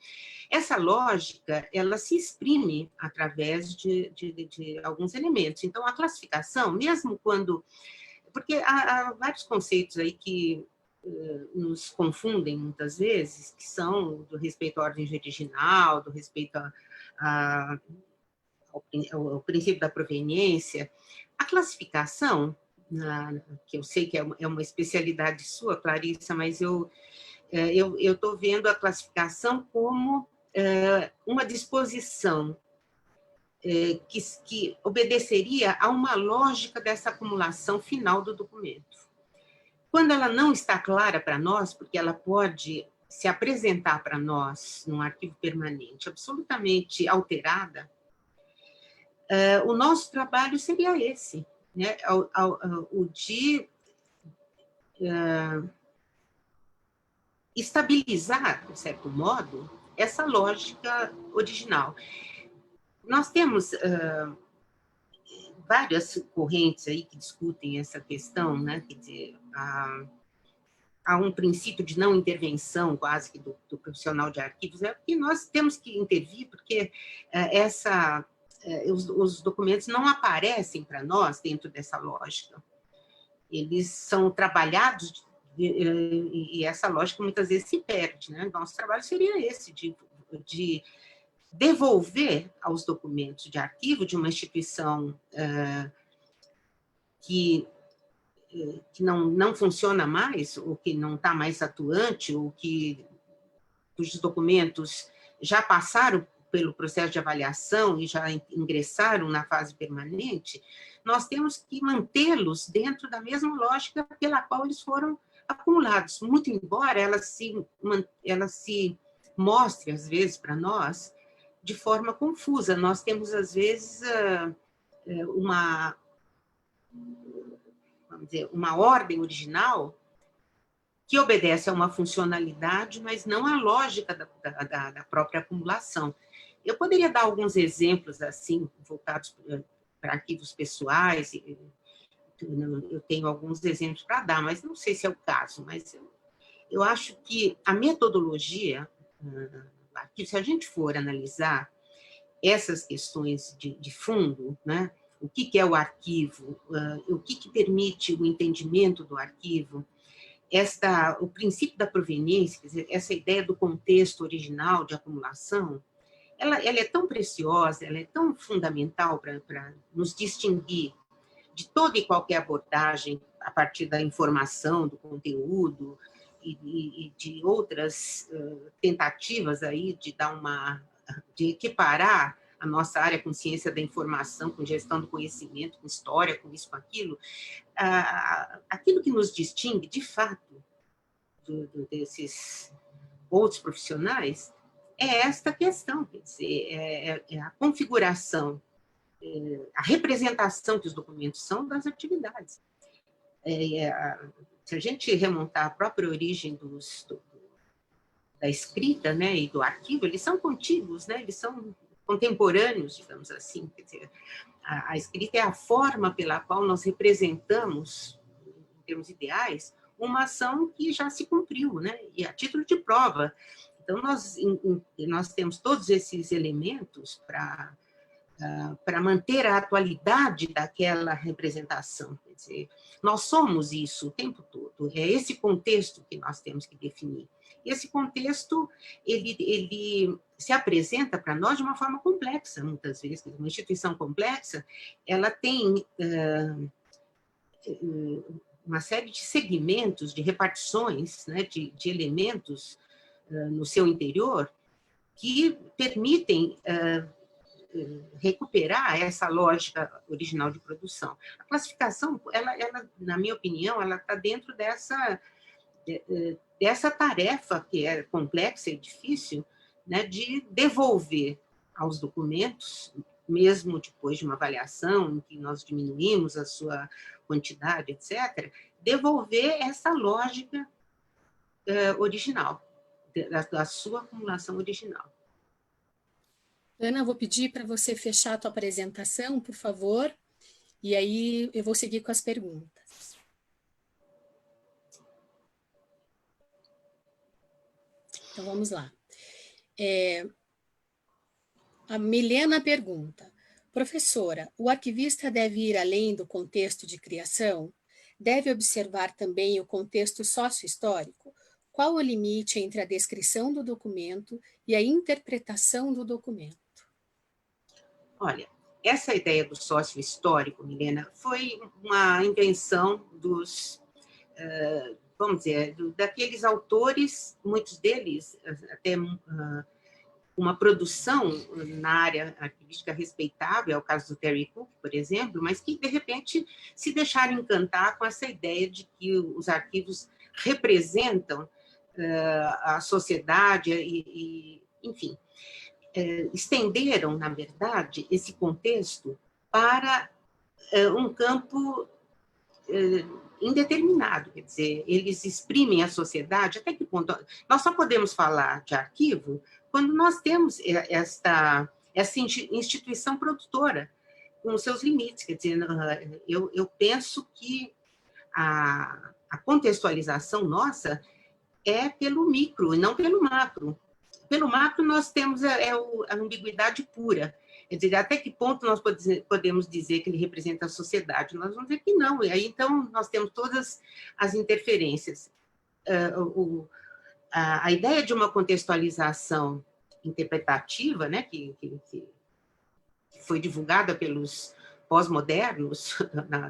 Speaker 3: Essa lógica, ela se exprime através de alguns elementos. Então, a classificação, mesmo quando... Porque há vários conceitos aí que nos confundem muitas vezes, que são do respeito à ordem original, do respeito ao princípio da proveniência. A classificação, que eu sei que é uma especialidade sua, Clarissa, mas eu estou vendo a classificação como uma disposição que obedeceria a uma lógica dessa acumulação final do documento. Quando ela não está clara para nós, porque ela pode se apresentar para nós num arquivo permanente absolutamente alterada, o nosso trabalho seria esse, né? O de estabilizar, de certo modo, essa lógica original. Nós temos várias correntes aí que discutem essa questão, né? Quer dizer, há um princípio de não intervenção quase que do profissional de arquivos, né? Porque nós temos que intervir, porque os documentos não aparecem para nós dentro dessa lógica. Eles são trabalhados e essa lógica muitas vezes se perde, né? Nosso trabalho seria esse, de devolver aos documentos de arquivo de uma instituição que não funciona mais, ou que não está mais atuante, ou cujos documentos já passaram pelo processo de avaliação e já ingressaram na fase permanente, nós temos que mantê-los dentro da mesma lógica pela qual eles foram acumulados, muito embora ela se mostre, às vezes, para nós, de forma confusa. Nós temos, às vezes, uma ordem original que obedece a uma funcionalidade, mas não à lógica da própria acumulação. Eu poderia dar alguns exemplos, assim, voltados para arquivos pessoais. Eu tenho alguns exemplos para dar, mas não sei se é o caso. Mas eu acho que a metodologia, se a gente for analisar essas questões de fundo, né? O que é o arquivo, o que permite o entendimento do arquivo, o princípio da proveniência, quer dizer, essa ideia do contexto original de acumulação, ela é tão preciosa, ela é tão fundamental para nos distinguir de toda e qualquer abordagem a partir da informação, do conteúdo e de outras tentativas aí de equiparar a nossa área com ciência da informação, com gestão do conhecimento, com história, com isso, com aquilo. Aquilo que nos distingue, de fato, desses outros profissionais é esta questão, quer dizer, é a configuração, a representação que os documentos são das atividades. Se a gente remontar a própria origem da escrita, né, e do arquivo, eles são contíguos, né, eles são contemporâneos, digamos assim. Quer dizer, a escrita é a forma pela qual nós representamos, em termos ideais, uma ação que já se cumpriu, né, e a título de prova. Então, nós temos todos esses elementos para manter a atualidade daquela representação. Quer dizer, nós somos isso o tempo todo, é esse contexto que nós temos que definir. E esse contexto, ele se apresenta para nós de uma forma complexa, muitas vezes. Uma instituição complexa, ela tem uma série de segmentos, de repartições, né, de elementos no seu interior que permitem recuperar essa lógica original de produção. A classificação, ela na minha opinião, ela está dentro dessa tarefa que é complexa e difícil, né, de devolver aos documentos, mesmo depois de uma avaliação em que nós diminuímos a sua quantidade, etc., devolver essa lógica original, da sua acumulação original.
Speaker 2: Ana, vou pedir para você fechar a tua apresentação, por favor, e aí eu vou seguir com as perguntas. Então, vamos lá. A Milena pergunta: professora, o arquivista deve ir além do contexto de criação? Deve observar também o contexto sócio-histórico? Qual o limite entre a descrição do documento e a interpretação do documento?
Speaker 3: Olha, essa ideia do sócio histórico, Milena, foi uma invenção dos, vamos dizer, daqueles autores, muitos deles até uma produção na área arquivística respeitável, é o caso do Terry Cook, por exemplo, mas que, de repente, se deixaram encantar com essa ideia de que os arquivos representam a sociedade e enfim, estenderam, na verdade, esse contexto para um campo indeterminado, quer dizer, eles exprimem a sociedade, até que ponto? Nós só podemos falar de arquivo quando nós temos essa instituição produtora, com os seus limites, quer dizer, eu penso que a contextualização nossa é pelo micro e não pelo macro. Pelo macro, nós temos a ambiguidade pura. Quer dizer, até que ponto nós podemos dizer que ele representa a sociedade? Nós vamos dizer que não. E aí, então, nós temos todas as interferências. A ideia de uma contextualização interpretativa, né, que foi divulgada pelos pós-modernos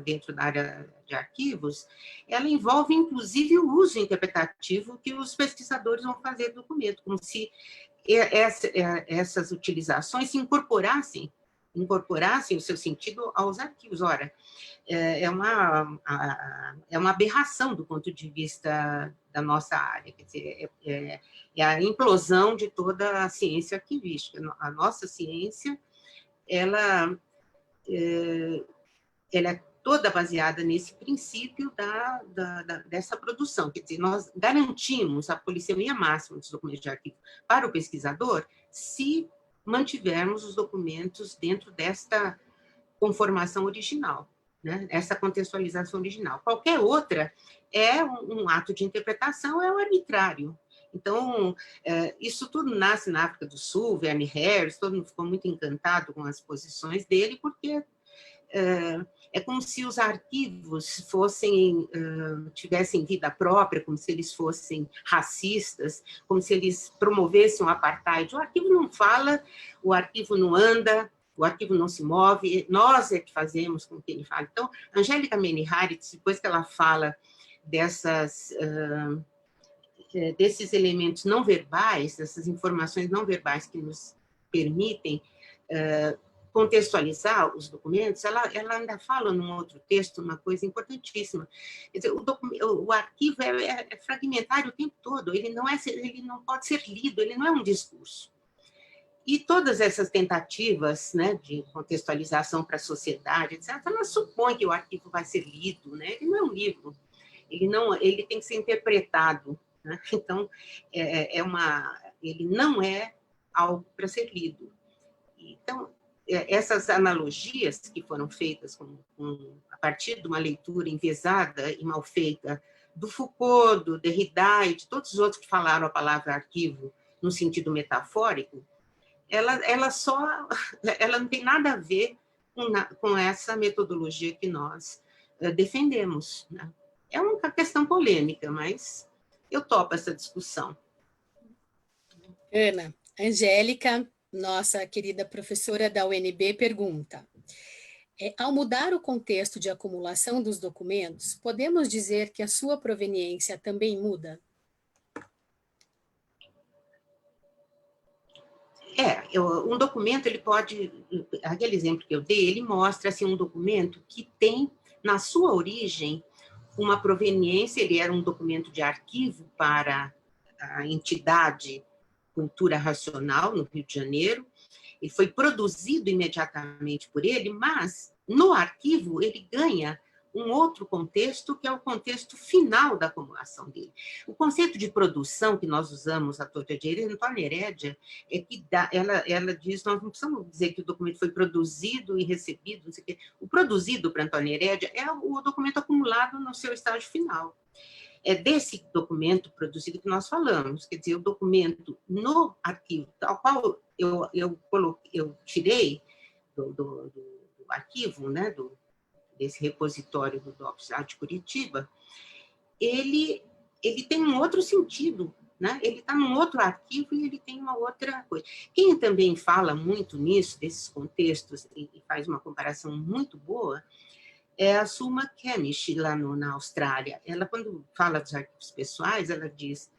Speaker 3: dentro da área de arquivos, ela envolve, inclusive, o uso interpretativo que os pesquisadores vão fazer do documento, como se essas utilizações se incorporassem o seu sentido aos arquivos. Ora, é uma aberração do ponto de vista da nossa área, quer dizer, é a implosão de toda a ciência arquivística. A nossa ciência, ela é toda baseada nesse princípio dessa produção. Quer dizer, nós garantimos a polissemia máxima dos documentos de arquivo para o pesquisador se mantivermos os documentos dentro desta conformação original, né? Essa contextualização original. Qualquer outra é um ato de interpretação, é um arbitrário. Então, isso tudo nasce na África do Sul, Verne Harris, todo mundo ficou muito encantado com as posições dele, porque é como se os arquivos tivessem vida própria, como se eles fossem racistas, como se eles promovessem o apartheid. O arquivo não fala, o arquivo não anda, o arquivo não se move, nós é que fazemos com que ele fale. Então, Angélica Meniharitz, depois que ela fala desses elementos não verbais, dessas informações não verbais que nos permitem contextualizar os documentos, ela ainda fala num outro texto uma coisa importantíssima. Quer dizer, o arquivo é fragmentário o tempo todo, ele não pode ser lido, ele não é um discurso. E todas essas tentativas, né, de contextualização para a sociedade, etc., ela supõe que o arquivo vai ser lido, né? Ele não é um livro, ele tem que ser interpretado, né? Então, ele não é algo para ser lido. Então, essas analogias que foram feitas a partir de uma leitura enviesada e mal feita do Foucault, do Derrida e de todos os outros que falaram a palavra arquivo no sentido metafórico, ela não tem nada a ver com essa metodologia que nós defendemos, né? É uma questão polêmica, mas eu topo essa discussão.
Speaker 2: Ana, Angélica, nossa querida professora da UNB, pergunta: ao mudar o contexto de acumulação dos documentos, podemos dizer que a sua proveniência também muda?
Speaker 3: Um documento, ele pode, aquele exemplo que eu dei, ele mostra assim, um documento que tem, na sua origem, uma proveniência, ele era um documento de arquivo para a entidade Cultura Racional, no Rio de Janeiro, ele foi produzido imediatamente por ele, mas, no arquivo, ele ganha um outro contexto, que é o contexto final da acumulação dele. O conceito de produção que nós usamos à torta direita, Antônia Herédia, é que ela diz, nós não precisamos dizer que o documento foi produzido e recebido, não sei o quê. O produzido para Antônia Herédia é o documento acumulado no seu estágio final. É desse documento produzido que nós falamos, quer dizer, o documento no arquivo, tal qual eu tirei do arquivo, né, desse repositório do DOPS de Curitiba, ele tem um outro sentido né? Ele está num outro arquivo e ele tem uma outra coisa. Quem também fala muito nisso, desses contextos, e faz uma comparação muito boa, é a Suma Kemish, lá na Austrália. Ela, quando fala dos arquivos pessoais, ela diz: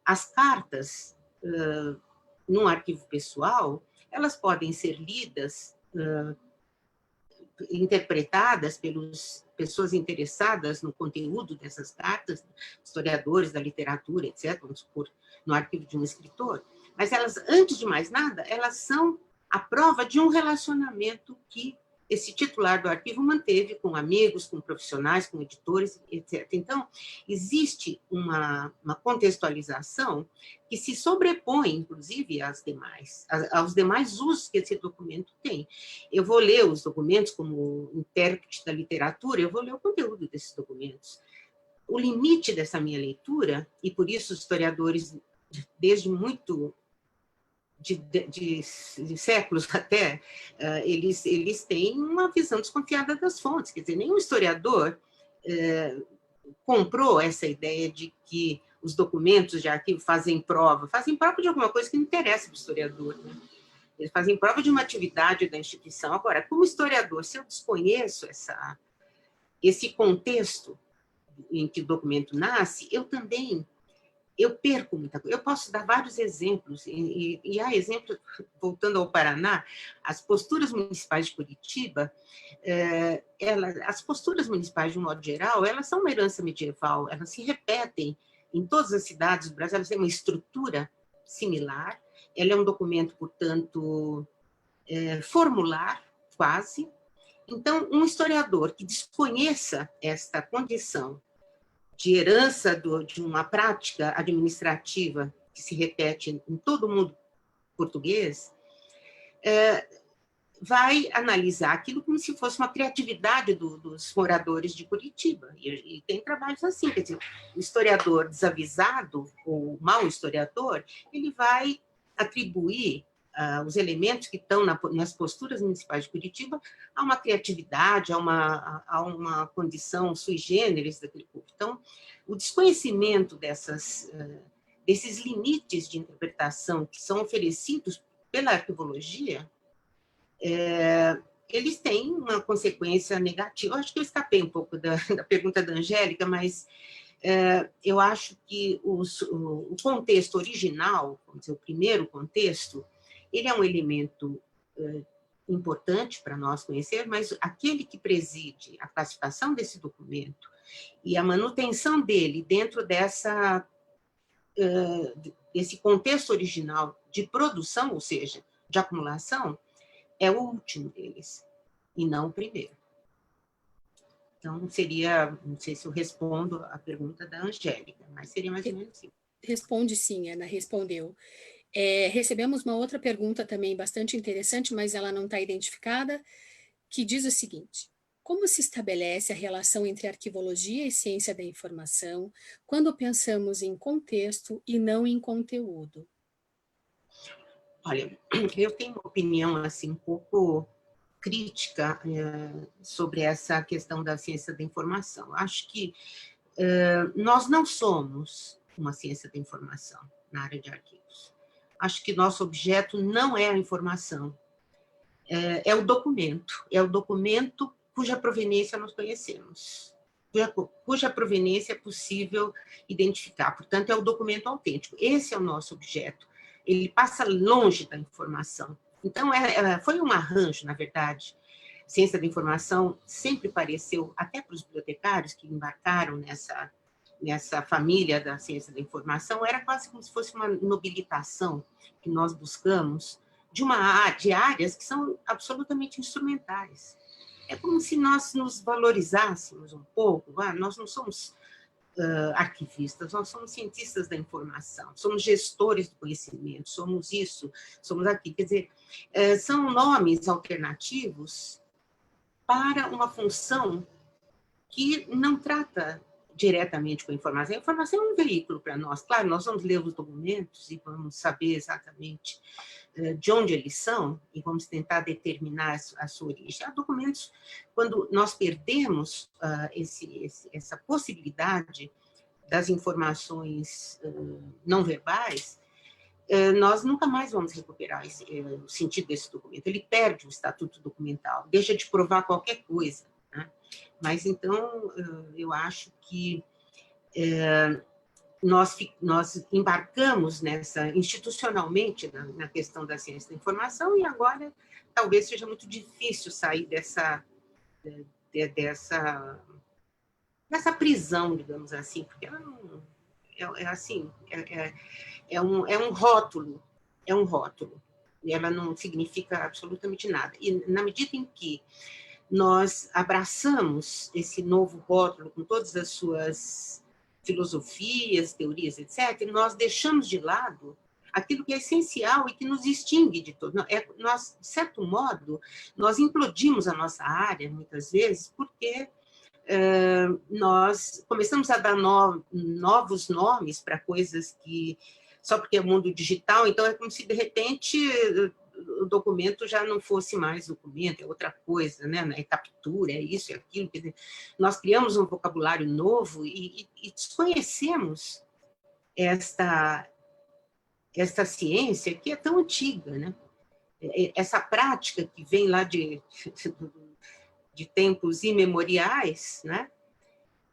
Speaker 3: as cartas num arquivo pessoal, elas podem ser lidas, interpretadas pelas pessoas interessadas no conteúdo dessas cartas, historiadores da literatura, etc., vamos supor, no arquivo de um escritor, mas elas, antes de mais nada, elas são a prova de um relacionamento que esse titular do arquivo manteve com amigos, com profissionais, com editores, etc. Então, existe uma contextualização que se sobrepõe, inclusive, aos demais usos que esse documento tem. Eu vou ler os documentos como intérprete da literatura, eu vou ler o conteúdo desses documentos. O limite dessa minha leitura, e por isso os historiadores, desde muito de séculos até, eles têm uma visão desconfiada das fontes. Quer dizer, nenhum historiador comprou essa ideia de que os documentos de arquivo fazem prova de alguma coisa que não interessa para o historiador, né? Eles fazem prova de uma atividade da instituição. Agora, como historiador, se eu desconheço esse contexto em que o documento nasce, eu perco muita coisa. Eu posso dar vários exemplos, e há exemplos, voltando ao Paraná, as posturas municipais de Curitiba, as posturas municipais, de um modo geral, elas são uma herança medieval, elas se repetem em todas as cidades do Brasil, elas têm uma estrutura similar, ela é um documento, portanto, formular, quase. Então, um historiador que desconheça esta condição de herança de uma prática administrativa que se repete em todo o mundo português, vai analisar aquilo como se fosse uma criatividade dos moradores de Curitiba. E tem trabalhos assim, quer dizer, o historiador desavisado, ou mau historiador, ele vai atribuir os elementos que estão nas posturas municipais de Curitiba a uma criatividade, a uma condição sui generis daquele povo. Então, o desconhecimento desses limites de interpretação que são oferecidos pela arquivologia, eles têm uma consequência negativa. Eu acho que eu escapei um pouco da pergunta da Angélica, mas eu acho que o contexto original, vamos dizer, o primeiro contexto, ele é um elemento importante para nós conhecer, mas aquele que preside a classificação desse documento e a manutenção dele dentro desse contexto original de produção, ou seja, de acumulação, é o último deles, e não o primeiro. Então, seria, não sei se eu respondo a pergunta da Angélica, mas seria mais ou menos assim.
Speaker 2: Responde sim, Ana, respondeu. Recebemos uma outra pergunta também bastante interessante, mas ela não está identificada, que diz o seguinte: como se estabelece a relação entre arquivologia e ciência da informação quando pensamos em contexto e não em conteúdo?
Speaker 3: Olha, eu tenho uma opinião assim, um pouco crítica sobre essa questão da ciência da informação. Acho que nós não somos uma ciência da informação na área de arquivos. Acho que nosso objeto não é a informação, é o documento cuja proveniência nós conhecemos, cuja proveniência é possível identificar. Portanto, é o documento autêntico. Esse é o nosso objeto. Ele passa longe da informação. Então, foi um arranjo, na verdade. A ciência da informação sempre pareceu, até para os bibliotecários que embarcaram nessa família da ciência da informação, era quase como se fosse uma nobilitação que nós buscamos de áreas que são absolutamente instrumentais. É como se nós nos valorizássemos um pouco. Nós não somos arquivistas, nós somos cientistas da informação, somos gestores do conhecimento, somos isso, somos aquilo. Quer dizer, são nomes alternativos para uma função que não trata diretamente com a informação. A informação é um veículo para nós. Claro, nós vamos ler os documentos e vamos saber exatamente de onde eles são e vamos tentar determinar a sua origem. Há documentos, quando nós perdemos essa possibilidade das informações não verbais, nós nunca mais vamos recuperar o sentido desse documento. Ele perde o estatuto documental, deixa de provar qualquer coisa, né? Mas, então, eu acho que nós embarcamos institucionalmente na questão da ciência da informação, e agora talvez seja muito difícil sair dessa prisão, digamos assim, porque ela não, é um rótulo, e ela não significa absolutamente nada. E na medida em que nós abraçamos esse novo rótulo com todas as suas filosofias, teorias, etc., nós deixamos de lado aquilo que é essencial e que nos distingue de todos. Nós, de certo modo, nós implodimos a nossa área, muitas vezes, porque nós começamos a dar novos nomes para coisas que, só porque é mundo digital, então é como se, de repente, o documento já não fosse mais documento, é outra coisa, né? É captura, é isso, é aquilo. Quer dizer, nós criamos um vocabulário novo e desconhecemos esta ciência que é tão antiga, né? Essa prática que vem lá de tempos imemoriais, né?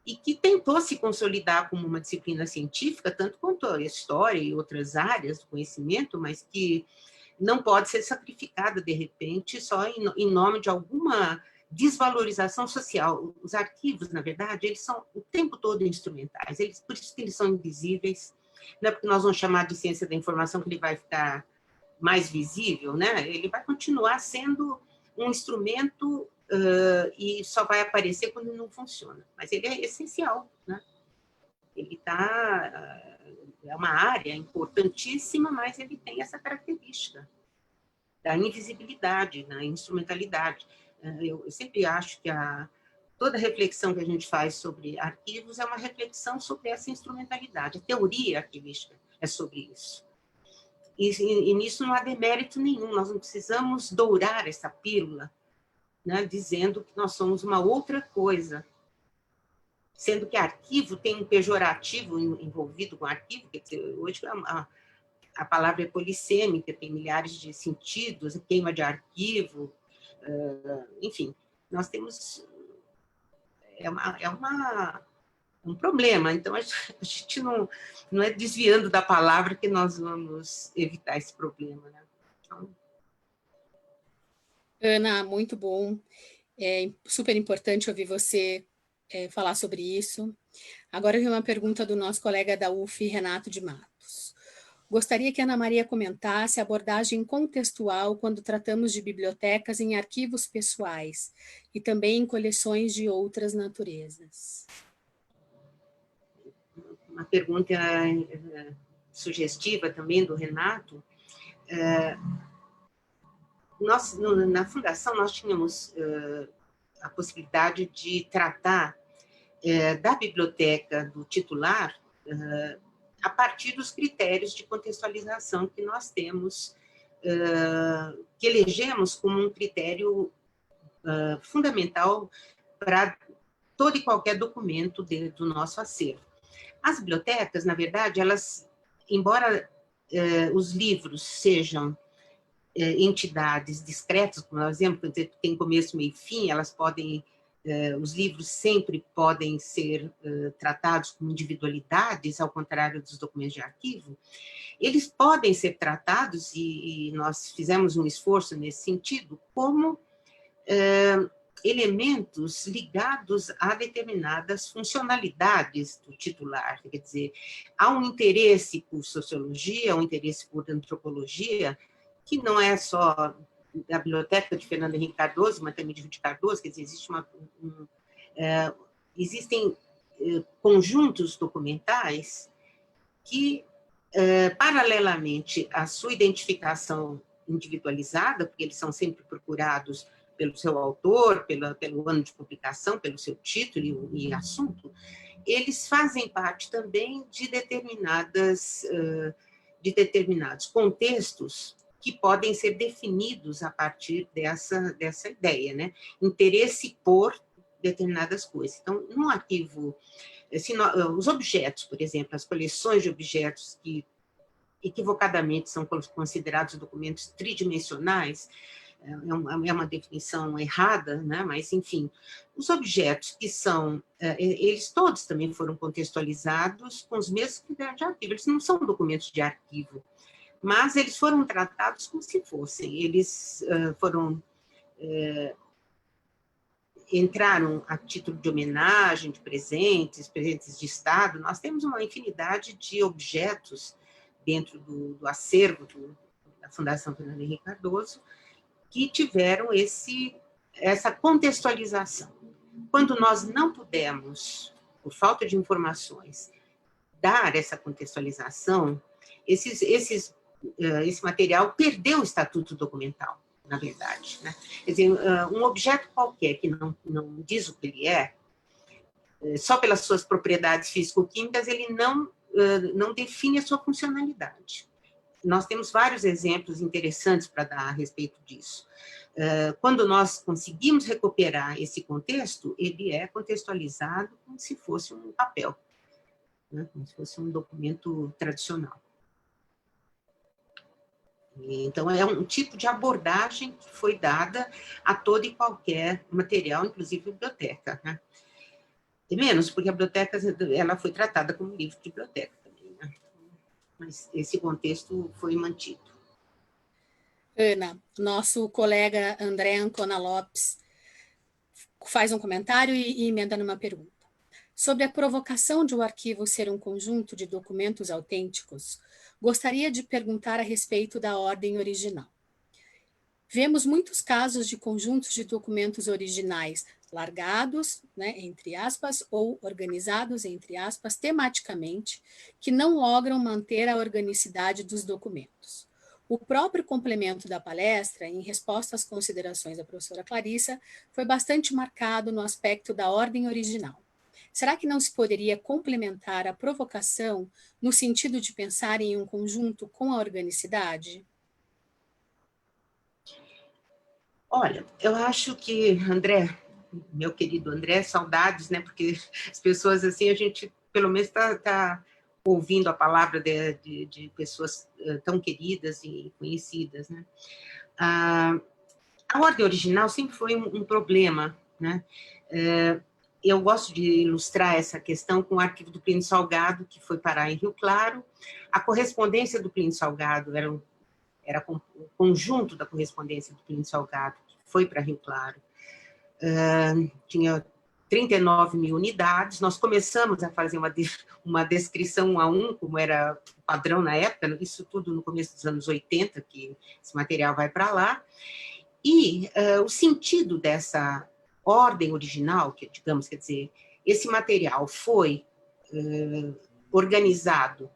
Speaker 3: E que tentou se consolidar como uma disciplina científica, tanto quanto a história e outras áreas do conhecimento, mas que não pode ser sacrificada, de repente, só em nome de alguma desvalorização social. Os arquivos, na verdade, eles são o tempo todo instrumentais, por isso que eles são invisíveis. Não é porque nós vamos chamar de ciência da informação que ele vai ficar mais visível, né? Ele vai continuar sendo um instrumento e só vai aparecer quando não funciona. Mas ele é essencial, né? Ele é uma área importantíssima, mas ele tem essa característica da invisibilidade, da instrumentalidade. Eu sempre acho que toda reflexão que a gente faz sobre arquivos é uma reflexão sobre essa instrumentalidade. A teoria arquivística é sobre isso. E nisso não há demérito nenhum, nós não precisamos dourar essa pílula, né, dizendo que nós somos uma outra coisa, sendo que arquivo tem um pejorativo envolvido com arquivo, quer dizer, hoje a palavra é polissêmica, tem milhares de sentidos, queima de arquivo, enfim, nós temos um problema, então a gente não é desviando da palavra que nós vamos evitar esse problema, né? Então...
Speaker 2: Ana, muito bom, é super importante ouvir você falar sobre isso. Agora eu tenho uma pergunta do nosso colega da UF, Renato de Matos. Gostaria que a Ana Maria comentasse a abordagem contextual quando tratamos de bibliotecas em arquivos pessoais e também em coleções de outras naturezas.
Speaker 3: Uma pergunta sugestiva também do Renato. Na Fundação, nós tínhamos a possibilidade de tratar da biblioteca do titular a partir dos critérios de contextualização que nós temos, que elegemos como um critério fundamental para todo e qualquer documento do nosso acervo. As bibliotecas, na verdade, elas, embora os livros sejam entidades discretas, como por exemplo, tem começo, meio e fim, elas podem... os livros sempre podem ser tratados como individualidades, ao contrário dos documentos de arquivo. Eles podem ser tratados, e nós fizemos um esforço nesse sentido, como elementos ligados a determinadas funcionalidades do titular. Quer dizer, há um interesse por sociologia, um interesse por antropologia, que não é só da biblioteca de Fernando Henrique Cardoso, mas também de Ruth Cardoso, quer dizer, existem conjuntos documentais que, paralelamente à sua identificação individualizada, porque eles são sempre procurados pelo seu autor, pelo ano de publicação, pelo seu título e assunto, eles fazem parte também de determinados contextos que podem ser definidos a partir dessa ideia, né? Interesse por determinadas coisas. Então, num arquivo, os objetos, por exemplo, as coleções de objetos que equivocadamente são considerados documentos tridimensionais, é uma definição errada, né? Mas, enfim, os objetos que são, eles todos também foram contextualizados com os mesmos critérios de arquivo, eles não são documentos de arquivo, mas eles foram tratados como se fossem, eles entraram a título de homenagem, de presentes de Estado. Nós temos uma infinidade de objetos dentro do acervo da Fundação Fernando Henrique Cardoso, que tiveram essa contextualização. Quando nós não pudemos, por falta de informações, dar essa contextualização, esse material perdeu o estatuto documental, na verdade, né? Quer dizer, um objeto qualquer que não diz o que ele é, só pelas suas propriedades físico-químicas, ele não define a sua funcionalidade. Nós temos vários exemplos interessantes para dar a respeito disso. Quando nós conseguimos recuperar esse contexto, ele é contextualizado como se fosse um papel, né? Como se fosse um documento tradicional. Então, é um tipo de abordagem que foi dada a todo e qualquer material, inclusive biblioteca, né? E menos, porque a biblioteca ela foi tratada como livro de biblioteca também, né? Mas esse contexto foi mantido.
Speaker 2: Ana, nosso colega André Ancona Lopes faz um comentário e emenda numa pergunta. Sobre a provocação de um arquivo ser um conjunto de documentos autênticos, gostaria de perguntar a respeito da ordem original. Vemos muitos casos de conjuntos de documentos originais largados, né, entre aspas, ou organizados, entre aspas, tematicamente, que não logram manter a organicidade dos documentos. O próprio complemento da palestra, em resposta às considerações da professora Clarissa, foi bastante marcado no aspecto da ordem original. Será que não se poderia complementar a provocação no sentido de pensar em um conjunto com a organicidade?
Speaker 3: Olha, eu acho que, André, meu querido André, saudades, né? Porque as pessoas, assim, a gente, pelo menos, está ouvindo a palavra de pessoas tão queridas e conhecidas, né? A ordem original sempre foi um problema, né? Eu gosto de ilustrar essa questão com o arquivo do Plínio Salgado, que foi parar em Rio Claro. A correspondência do Plínio Salgado era o conjunto da correspondência do Plínio Salgado, que foi para Rio Claro. Tinha 39 mil unidades. Nós começamos a fazer uma descrição 1 a 1, como era o padrão na época, isso tudo no começo dos anos 80, que esse material vai para lá. E o sentido dessa ordem original, que, digamos, quer dizer, esse material foi organizado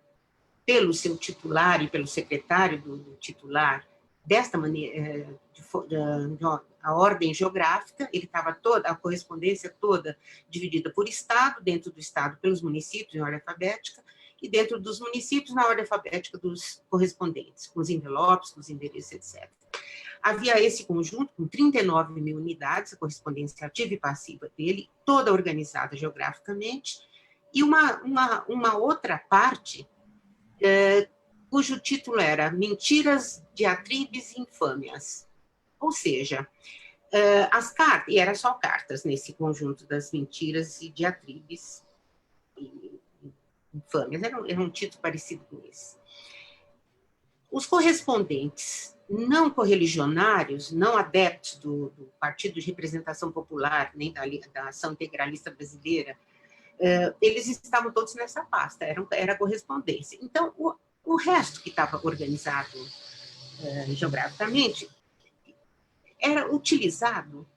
Speaker 3: pelo seu titular e pelo secretário do titular, desta maneira, a ordem geográfica, ele estava toda, a correspondência toda dividida por estado, dentro do estado pelos municípios, em ordem alfabética, e dentro dos municípios, na ordem alfabética dos correspondentes, com os envelopes, com os endereços, etc. Havia esse conjunto com 39 mil unidades, a correspondência ativa e passiva dele, toda organizada geograficamente, e uma outra parte, cujo título era Mentiras, Diatribes e Infâmias. Ou seja, as cartas, e eram só cartas nesse conjunto das mentiras e diatribes e infâmias, era um título parecido com esse. Os correspondentes não correligionários, não adeptos do Partido de Representação Popular, nem da Ação Integralista Brasileira, eles estavam todos nessa pasta, era correspondência. Então, o resto que estava organizado geograficamente era utilizado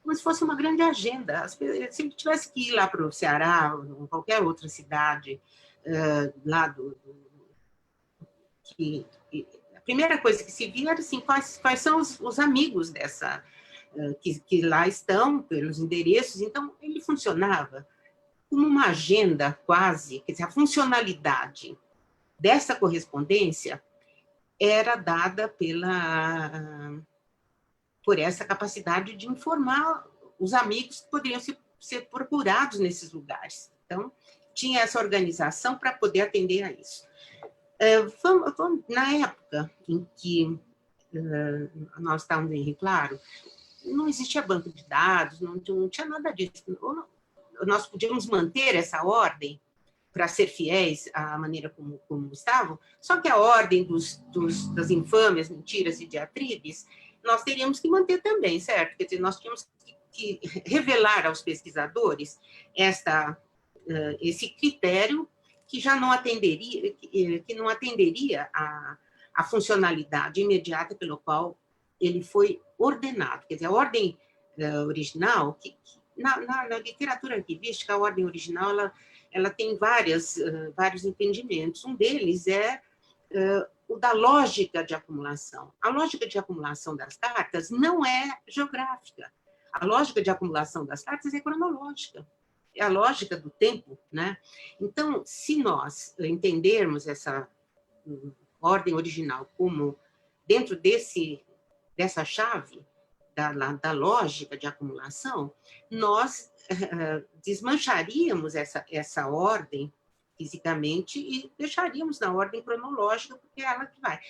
Speaker 3: como se fosse uma grande agenda. Se ele tivesse que ir lá para o Ceará, ou qualquer outra cidade, lá a primeira coisa que se via era assim, quais são os amigos dessa, que lá estão, pelos endereços. Então, ele funcionava como uma agenda quase, quer dizer, a funcionalidade dessa correspondência era dada por essa capacidade de informar os amigos que poderiam se ser procurados nesses lugares. Então, tinha essa organização para poder atender a isso. Na época em que nós estávamos em Rio Claro, não existia banco de dados, não tinha nada disso. Nós podíamos manter essa ordem para ser fiéis à maneira como estavam, só que a ordem das infâmias, mentiras e diatribes, nós teríamos que manter também, certo? Quer dizer, nós tínhamos que revelar aos pesquisadores esse critério que já não atenderia, a funcionalidade imediata pelo qual ele foi ordenado. Quer dizer, a ordem original, na literatura arquivística, a ordem original ela tem vários entendimentos. Um deles é o da lógica de acumulação. A lógica de acumulação das cartas não é geográfica. A lógica de acumulação das cartas é cronológica. É a lógica do tempo, né? Então, se nós entendermos essa ordem original como dentro dessa chave da lógica de acumulação, nós desmancharíamos essa ordem fisicamente e deixaríamos na ordem cronológica, porque é ela que vai.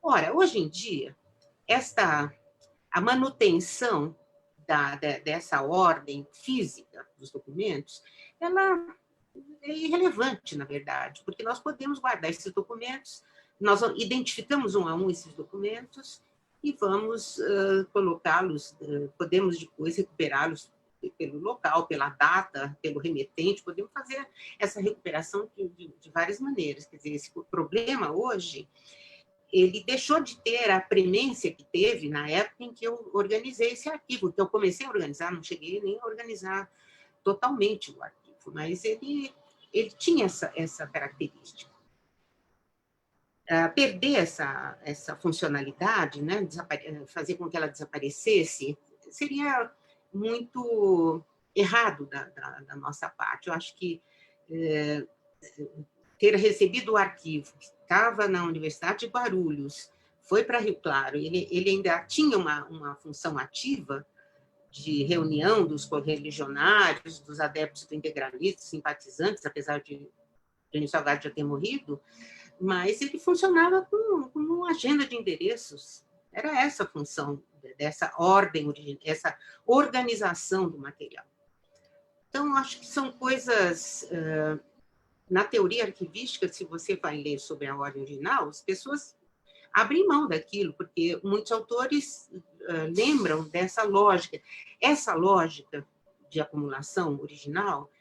Speaker 3: Ora, hoje em dia, a manutenção dessa ordem física dos documentos, ela é irrelevante, na verdade, porque nós podemos guardar esses documentos, nós identificamos um a um esses documentos e vamos colocá-los, podemos depois recuperá-los pelo local, pela data, pelo remetente, podemos fazer essa recuperação de várias maneiras. Quer dizer, esse problema hoje, ele deixou de ter a premência que teve na época em que eu organizei esse arquivo, que eu comecei a organizar, não cheguei nem a organizar totalmente o arquivo, mas ele tinha essa característica. Perder essa funcionalidade, né, fazer com que ela desaparecesse, seria muito errado da nossa parte. Eu acho que ter recebido o arquivo, que estava na Universidade de Guarulhos, foi para Rio Claro, ele ainda tinha uma função ativa de reunião dos correligionários, dos adeptos do integralismo, simpatizantes, apesar de Jânio Salgado já ter morrido, mas ele funcionava como uma agenda de endereços. Era essa a função dessa ordem, essa organização do material. Então, acho que são coisas... Na teoria arquivística, se você vai ler sobre a ordem original, as pessoas abrem mão daquilo, porque muitos autores lembram dessa lógica. Essa lógica de acumulação original,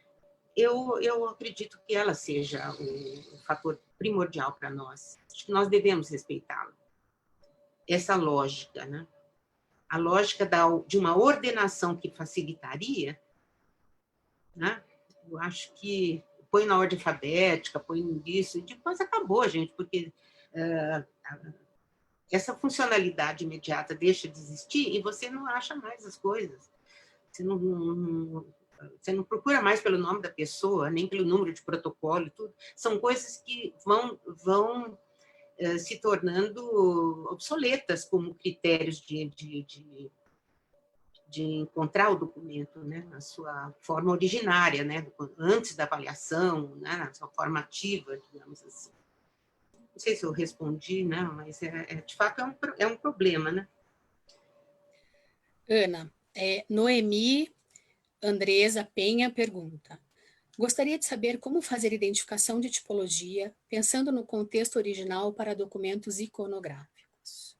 Speaker 3: eu acredito que ela seja o fator primordial para nós. Acho que nós devemos respeitá-la. Essa lógica, né? A lógica de uma ordenação que facilitaria, né? Eu acho que põe na ordem alfabética, põe nisso, e depois acabou, gente, porque essa funcionalidade imediata deixa de existir e você não acha mais as coisas. Você não procura mais pelo nome da pessoa, nem pelo número de protocolo e tudo. São coisas que vão se tornando obsoletas como critérios de encontrar o documento, né, na sua forma originária, né, antes da avaliação, né, na sua forma ativa, digamos assim. Não sei se eu respondi, né, mas de fato é um problema, né?
Speaker 2: Ana, Noemi Andresa Penha pergunta: gostaria de saber como fazer identificação de tipologia, pensando no contexto original para documentos iconográficos.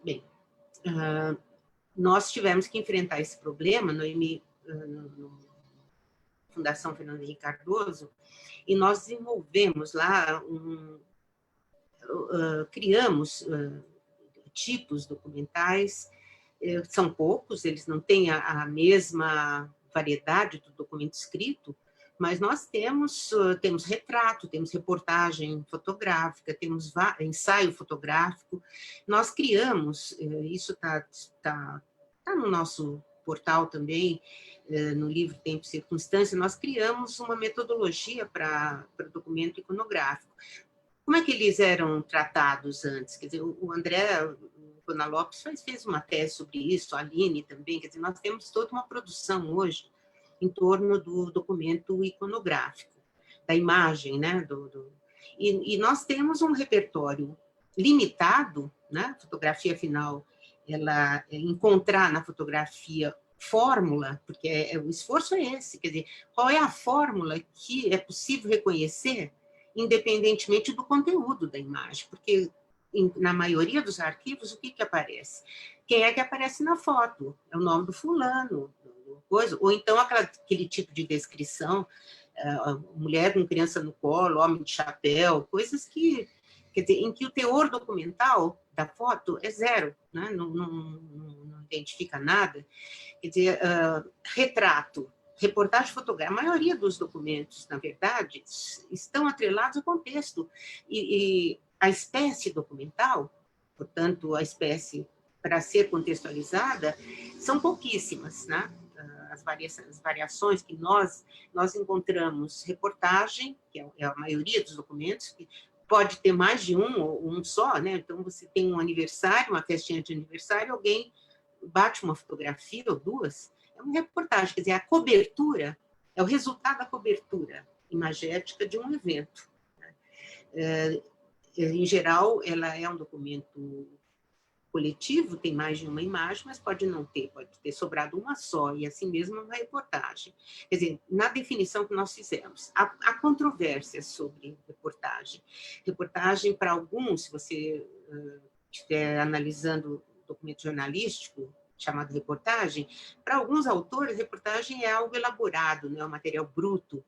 Speaker 3: Bem, nós tivemos que enfrentar esse problema no Fundação Fernando Henrique Cardoso, e nós desenvolvemos lá, criamos tipos documentais, são poucos, eles não têm a mesma variedade do documento escrito, mas nós temos retrato, temos reportagem fotográfica, temos ensaio fotográfico. Nós criamos, isso está no nosso portal também, no livro Tempo e Circunstância, nós criamos uma metodologia para documento iconográfico. Como é que eles eram tratados antes? Quer dizer, o André própria Ana Lopes fez uma tese sobre isso, a Aline também, quer dizer, nós temos toda uma produção hoje em torno do documento iconográfico, da imagem, né? E nós temos um repertório limitado, né? A fotografia, afinal, ela encontrar na fotografia fórmula, porque o esforço é esse, quer dizer, qual é a fórmula que é possível reconhecer independentemente do conteúdo da imagem, porque na maioria dos arquivos, o que aparece? Quem é que aparece na foto? É o nome do fulano, coisa, ou então aquele tipo de descrição, mulher com criança no colo, homem de chapéu, coisas que, quer dizer, em que o teor documental da foto é zero, né? Não identifica nada. Quer dizer, retrato, reportagem fotográfica, a maioria dos documentos, na verdade, estão atrelados ao contexto. E a espécie documental, portanto, a espécie para ser contextualizada, são pouquíssimas, né? As variações que nós encontramos, reportagem, que é a maioria dos documentos, que pode ter mais de um ou um só, né? Então, você tem um aniversário, uma festinha de aniversário, alguém bate uma fotografia ou duas, é uma reportagem, quer dizer, a cobertura é o resultado da cobertura imagética de um evento. Em geral, ela é um documento coletivo, tem mais de uma imagem, mas pode não ter, pode ter sobrado uma só, e assim mesmo uma reportagem. Quer dizer, na definição que nós fizemos, há controvérsias sobre reportagem. Reportagem, para alguns, se você estiver analisando documento jornalístico, chamado reportagem, para alguns autores, reportagem é algo elaborado, não é um material bruto,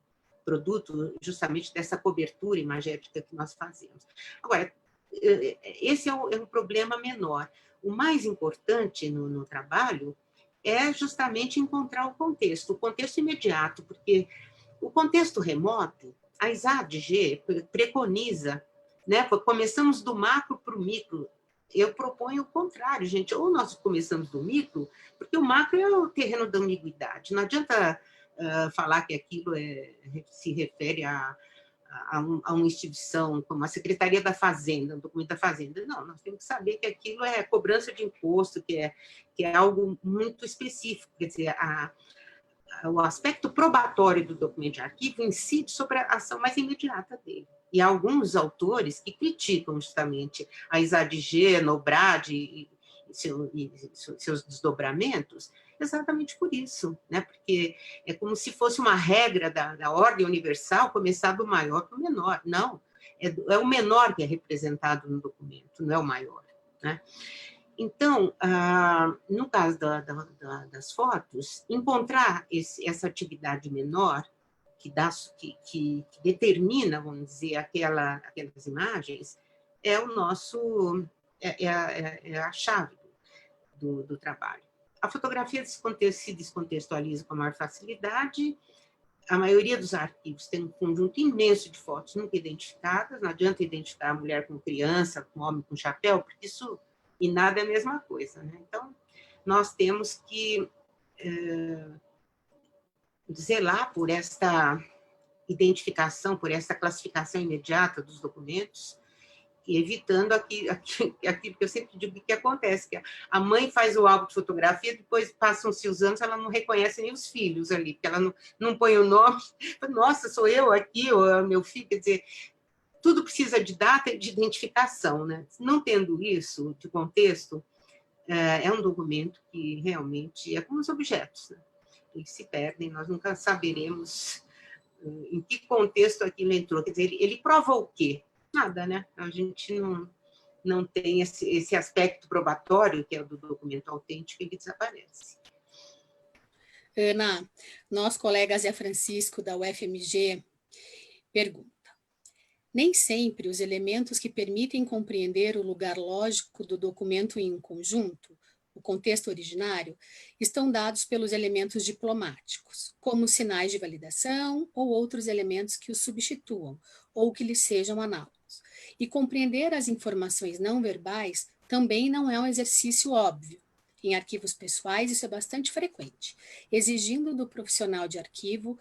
Speaker 3: produto justamente dessa cobertura imagética que nós fazemos. Agora, esse é um problema menor. O mais importante no trabalho é justamente encontrar o contexto imediato, porque o contexto remoto, a ISADG preconiza, né? Começamos do macro para o micro. Eu proponho o contrário, gente. Ou nós começamos do micro, porque o macro é o terreno da ambiguidade. Não adianta falar que aquilo se refere a uma instituição como a Secretaria da Fazenda, um documento da Fazenda. Não, nós temos que saber que aquilo é cobrança de imposto, que é algo muito específico. Quer dizer, o aspecto probatório do documento de arquivo incide sobre a ação mais imediata dele. E há alguns autores que criticam justamente a ISADG, a NOBRAD e seus desdobramentos, exatamente por isso, né? Porque é como se fosse uma regra da ordem universal começar do maior para o menor. Não, é o menor que é representado no documento, não é o maior, né? Então, no caso das fotos, encontrar essa atividade menor que determina, vamos dizer, aquelas imagens, é a chave do trabalho. A fotografia se descontextualiza com maior facilidade. A maioria dos arquivos tem um conjunto imenso de fotos nunca identificadas. Não adianta identificar a mulher com criança, com homem com chapéu, porque isso e nada é a mesma coisa, né? Então, nós temos que zelar por esta identificação, por essa classificação imediata dos documentos, e evitando aquilo que eu sempre digo que acontece, que a mãe faz o álbum de fotografia, depois passam-se os anos, ela não reconhece nem os filhos ali, porque ela não põe o nome, nossa, sou eu aqui, ou é meu filho, quer dizer, tudo precisa de data e de identificação, né? Não tendo isso, de contexto, é um documento que realmente é como os objetos, né? Eles se perdem, nós nunca saberemos em que contexto aquilo entrou. Quer dizer, ele prova o quê? Nada, né? A gente não tem esse aspecto probatório, que é o do documento autêntico, ele desaparece.
Speaker 2: Ana, nosso colega Zé Francisco, da UFMG, pergunta: nem sempre os elementos que permitem compreender o lugar lógico do documento em um conjunto, o contexto originário, estão dados pelos elementos diplomáticos, como sinais de validação ou outros elementos que os substituam, ou que lhes sejam análogos. E compreender as informações não verbais também não é um exercício óbvio. Em arquivos pessoais, isso é bastante frequente, exigindo do profissional de arquivo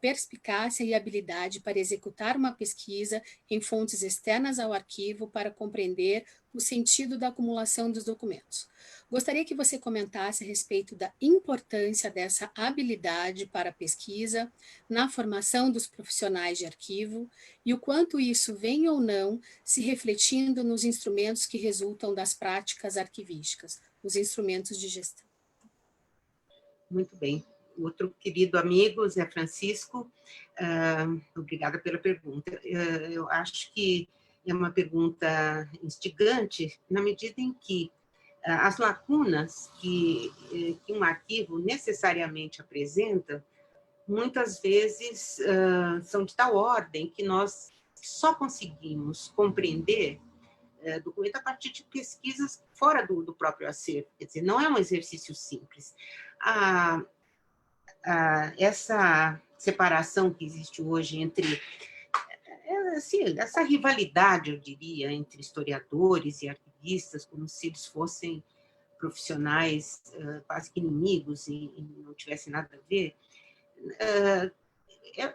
Speaker 2: perspicácia e habilidade para executar uma pesquisa em fontes externas ao arquivo para compreender o sentido da acumulação dos documentos. Gostaria que você comentasse a respeito da importância dessa habilidade para a pesquisa na formação dos profissionais de arquivo e o quanto isso vem ou não se refletindo nos instrumentos que resultam das práticas arquivísticas, os instrumentos de gestão.
Speaker 3: Muito bem. Outro querido amigo, Zé Francisco, obrigada pela pergunta. Eu acho que é uma pergunta instigante, na medida em que as lacunas que um arquivo necessariamente apresenta, muitas vezes são de tal ordem que nós só conseguimos compreender documento a partir de pesquisas fora do próprio acervo. Quer dizer, não é um exercício simples. Essa separação que existe hoje entre assim, essa rivalidade, eu diria, entre historiadores e arquivistas, como se eles fossem profissionais quase que inimigos e não tivessem nada a ver,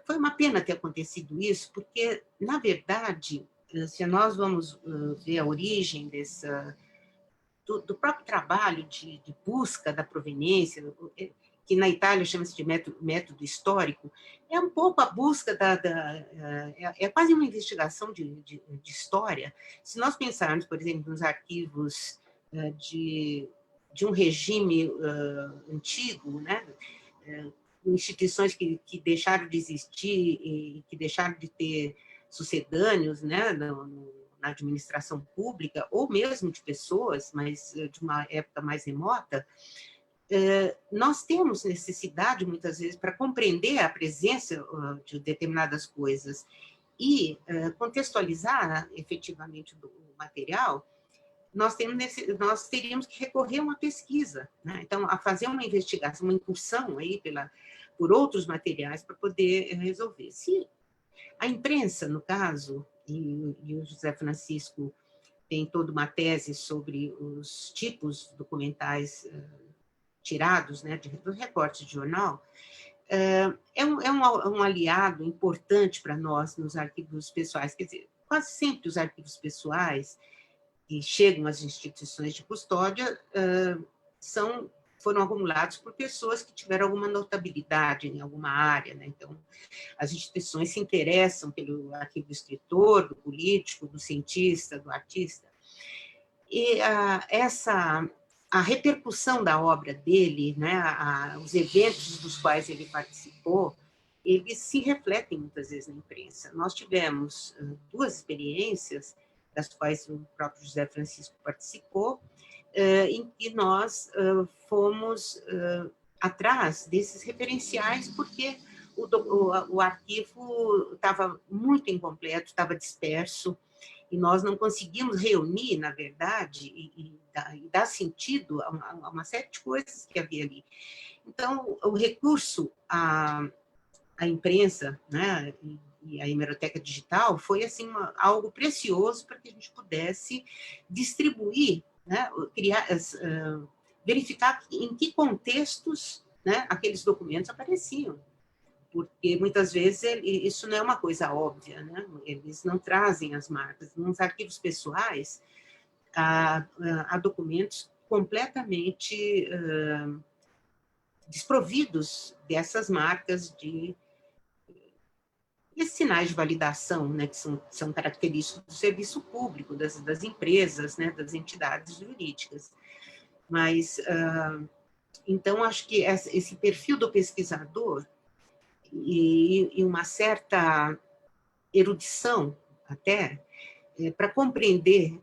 Speaker 3: foi uma pena ter acontecido isso, porque, na verdade, se nós vamos ver a origem do próprio trabalho de busca da proveniência, que na Itália chama-se de método histórico, é um pouco a busca é quase uma investigação de história. Se nós pensarmos, por exemplo, nos arquivos de um regime antigo, né, instituições que deixaram de existir e que deixaram de ter sucedâneos, né, na administração pública, ou mesmo de pessoas, mas de uma época mais remota, nós temos necessidade, muitas vezes, para compreender a presença de determinadas coisas e contextualizar efetivamente o material, nós teríamos que recorrer a uma pesquisa, né? Então, a fazer uma investigação, uma incursão aí por outros materiais para poder resolver. Se a imprensa, no caso, e o José Francisco tem toda uma tese sobre os tipos documentais tirados, né, dos recortes de jornal, é um aliado importante para nós nos arquivos pessoais. Quer dizer, quase sempre os arquivos pessoais que chegam às instituições de custódia foram acumulados por pessoas que tiveram alguma notabilidade em alguma área, né? Então, as instituições se interessam pelo arquivo do escritor, do político, do cientista, do artista. E a repercussão da obra dele, né, os eventos dos quais ele participou, eles se refletem muitas vezes na imprensa. Nós tivemos duas experiências, das quais o próprio José Francisco participou, em que nós fomos atrás desses referenciais, porque o arquivo estava muito incompleto, estava disperso, e nós não conseguimos reunir, na verdade, e dar sentido a uma série de coisas que havia ali. Então, o recurso à imprensa, né, e a hemeroteca digital foi assim algo precioso para que a gente pudesse distribuir, né, verificar em que contextos, né, aqueles documentos apareciam, porque muitas vezes isso não é uma coisa óbvia, né? Eles não trazem as marcas. Nos arquivos pessoais, há documentos completamente desprovidos dessas marcas esses sinais de validação, né, que são característicos do serviço público, das empresas, né, das entidades jurídicas. Mas, então, acho que esse perfil do pesquisador e uma certa erudição, até, para compreender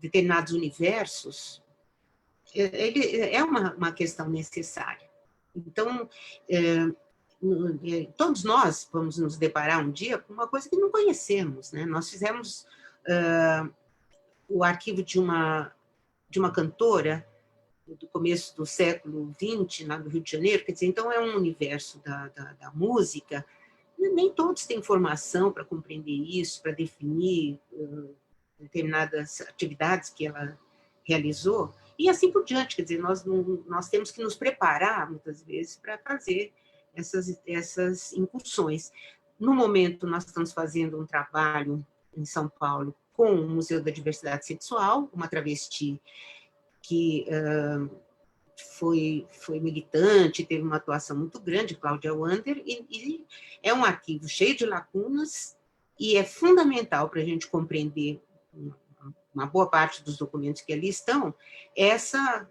Speaker 3: determinados universos, ele é uma questão necessária. Então, todos nós vamos nos deparar um dia com uma coisa que não conhecemos, né? Nós fizemos o arquivo de uma cantora do começo do século XX, lá no Rio de Janeiro, quer dizer, então é um universo da música, e nem todos têm formação para compreender isso, para definir determinadas atividades que ela realizou, e assim por diante. Quer dizer, nós temos que nos preparar, muitas vezes, para fazer essas incursões. No momento, nós estamos fazendo um trabalho em São Paulo com o Museu da Diversidade Sexual, uma travesti que foi militante, teve uma atuação muito grande, Cláudia Wander, e é um arquivo cheio de lacunas, e é fundamental para a gente compreender uma boa parte dos documentos que ali estão, essa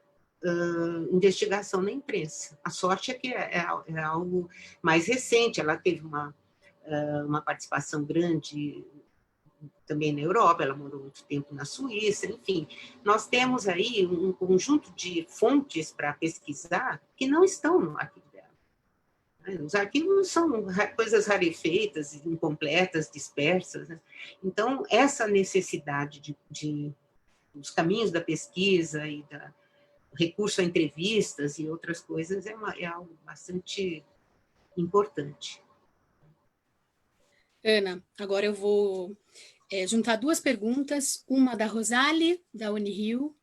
Speaker 3: investigação na imprensa. A sorte é que é algo mais recente, ela teve uma participação grande também na Europa, ela morou muito tempo na Suíça, enfim. Nós temos aí um conjunto de fontes para pesquisar que não estão no arquivo dela. Os arquivos são coisas rarefeitas, incompletas, dispersas, né? Então, essa necessidade dos caminhos da pesquisa e da recurso a entrevistas e outras coisas é algo bastante importante.
Speaker 2: Ana, agora eu vou juntar duas perguntas, uma da Rosali, da Unirio,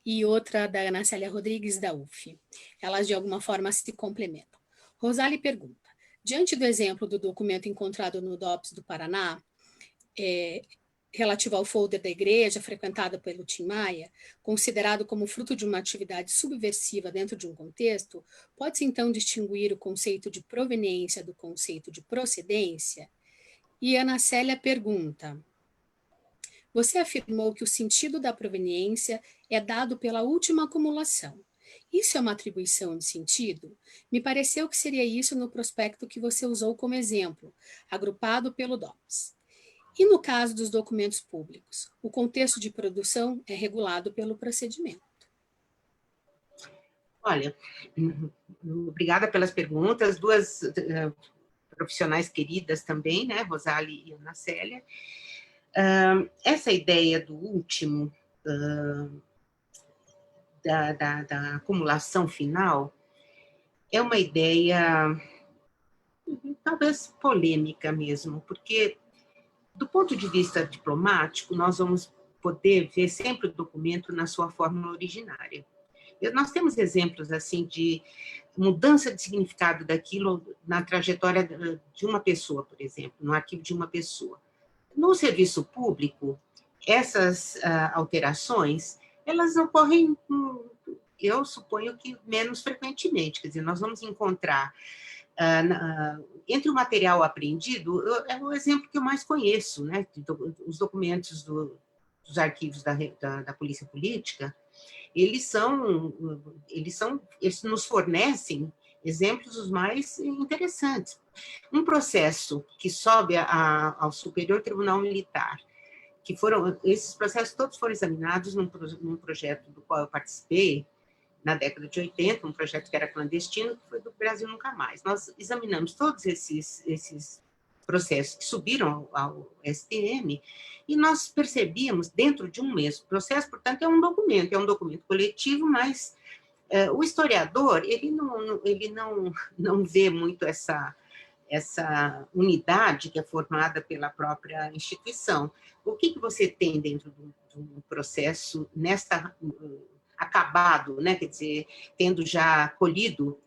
Speaker 2: e outra da Ana Célia Rodrigues, da UF. Elas, de alguma forma, se complementam. Rosali pergunta, diante do exemplo do documento encontrado no DOPS do Paraná, relativo ao folder da igreja frequentada pelo Tim Maia, considerado como fruto de uma atividade subversiva dentro de um contexto, pode-se então distinguir o conceito de proveniência do conceito de procedência? E Ana Célia pergunta, você afirmou que o sentido da proveniência é dado pela última acumulação. Isso é uma atribuição de sentido? Me pareceu que seria isso no prospecto que você usou como exemplo, agrupado pelo DOPS. E no caso dos documentos públicos, o contexto de produção é regulado pelo procedimento.
Speaker 3: Olha, obrigada pelas perguntas, duas profissionais queridas também, né, Rosali e Ana Célia. Essa ideia do último, da acumulação final, é uma ideia talvez polêmica mesmo, porque do ponto de vista diplomático, nós vamos poder ver sempre o documento na sua fórmula originária. Nós temos exemplos assim de mudança de significado daquilo na trajetória de uma pessoa, por exemplo, no arquivo de uma pessoa. No serviço público, essas alterações, elas ocorrem, eu suponho que menos frequentemente, quer dizer, nós vamos encontrar entre o material apreendido, é o exemplo que eu mais conheço, né? Os documentos dos arquivos da Polícia Política, eles nos fornecem exemplos os mais interessantes. Um processo que sobe ao Superior Tribunal Militar, esses processos todos foram examinados num projeto do qual eu participei, na década de 80, um projeto que era clandestino, que foi do Brasil Nunca Mais. Nós examinamos todos esses processos que subiram ao STM e nós percebíamos, dentro de um mesmo processo, portanto, é um documento coletivo, mas o historiador, ele não vê muito essa unidade que é formada pela própria instituição. O que você tem dentro do processo acabado, né? Quer dizer, tendo já colhido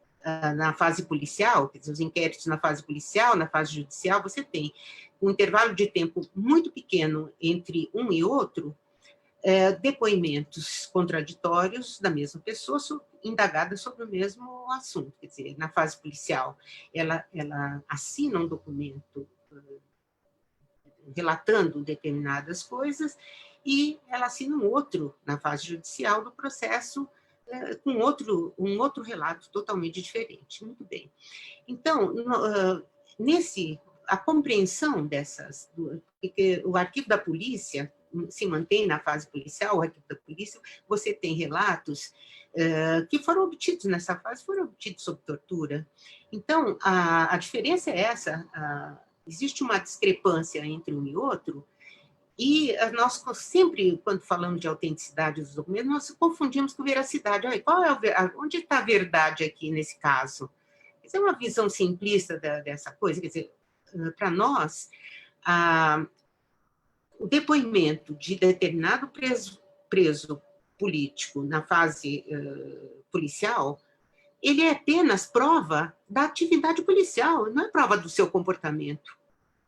Speaker 3: na fase policial, quer dizer, os inquéritos na fase policial, na fase judicial, você tem um intervalo de tempo muito pequeno entre um e outro, depoimentos contraditórios da mesma pessoa indagada sobre o mesmo assunto. Quer dizer, na fase policial, ela assina um documento relatando determinadas coisas e ela assina um outro na fase judicial do processo com um outro relato totalmente diferente. Muito bem. Então, a compreensão porque o arquivo da polícia se mantém na fase policial, o arquivo da polícia, você tem relatos que foram obtidos nessa fase, foram obtidos sob tortura. Então, a diferença é essa, existe uma discrepância entre um e outro, e nós sempre, quando falamos de autenticidade dos documentos, nós confundimos com veracidade. Onde está a verdade aqui nesse caso? Essa é uma visão simplista dessa coisa. Quer dizer, para nós, o depoimento de determinado preso político na fase policial, ele é apenas prova da atividade policial, não é prova do seu comportamento,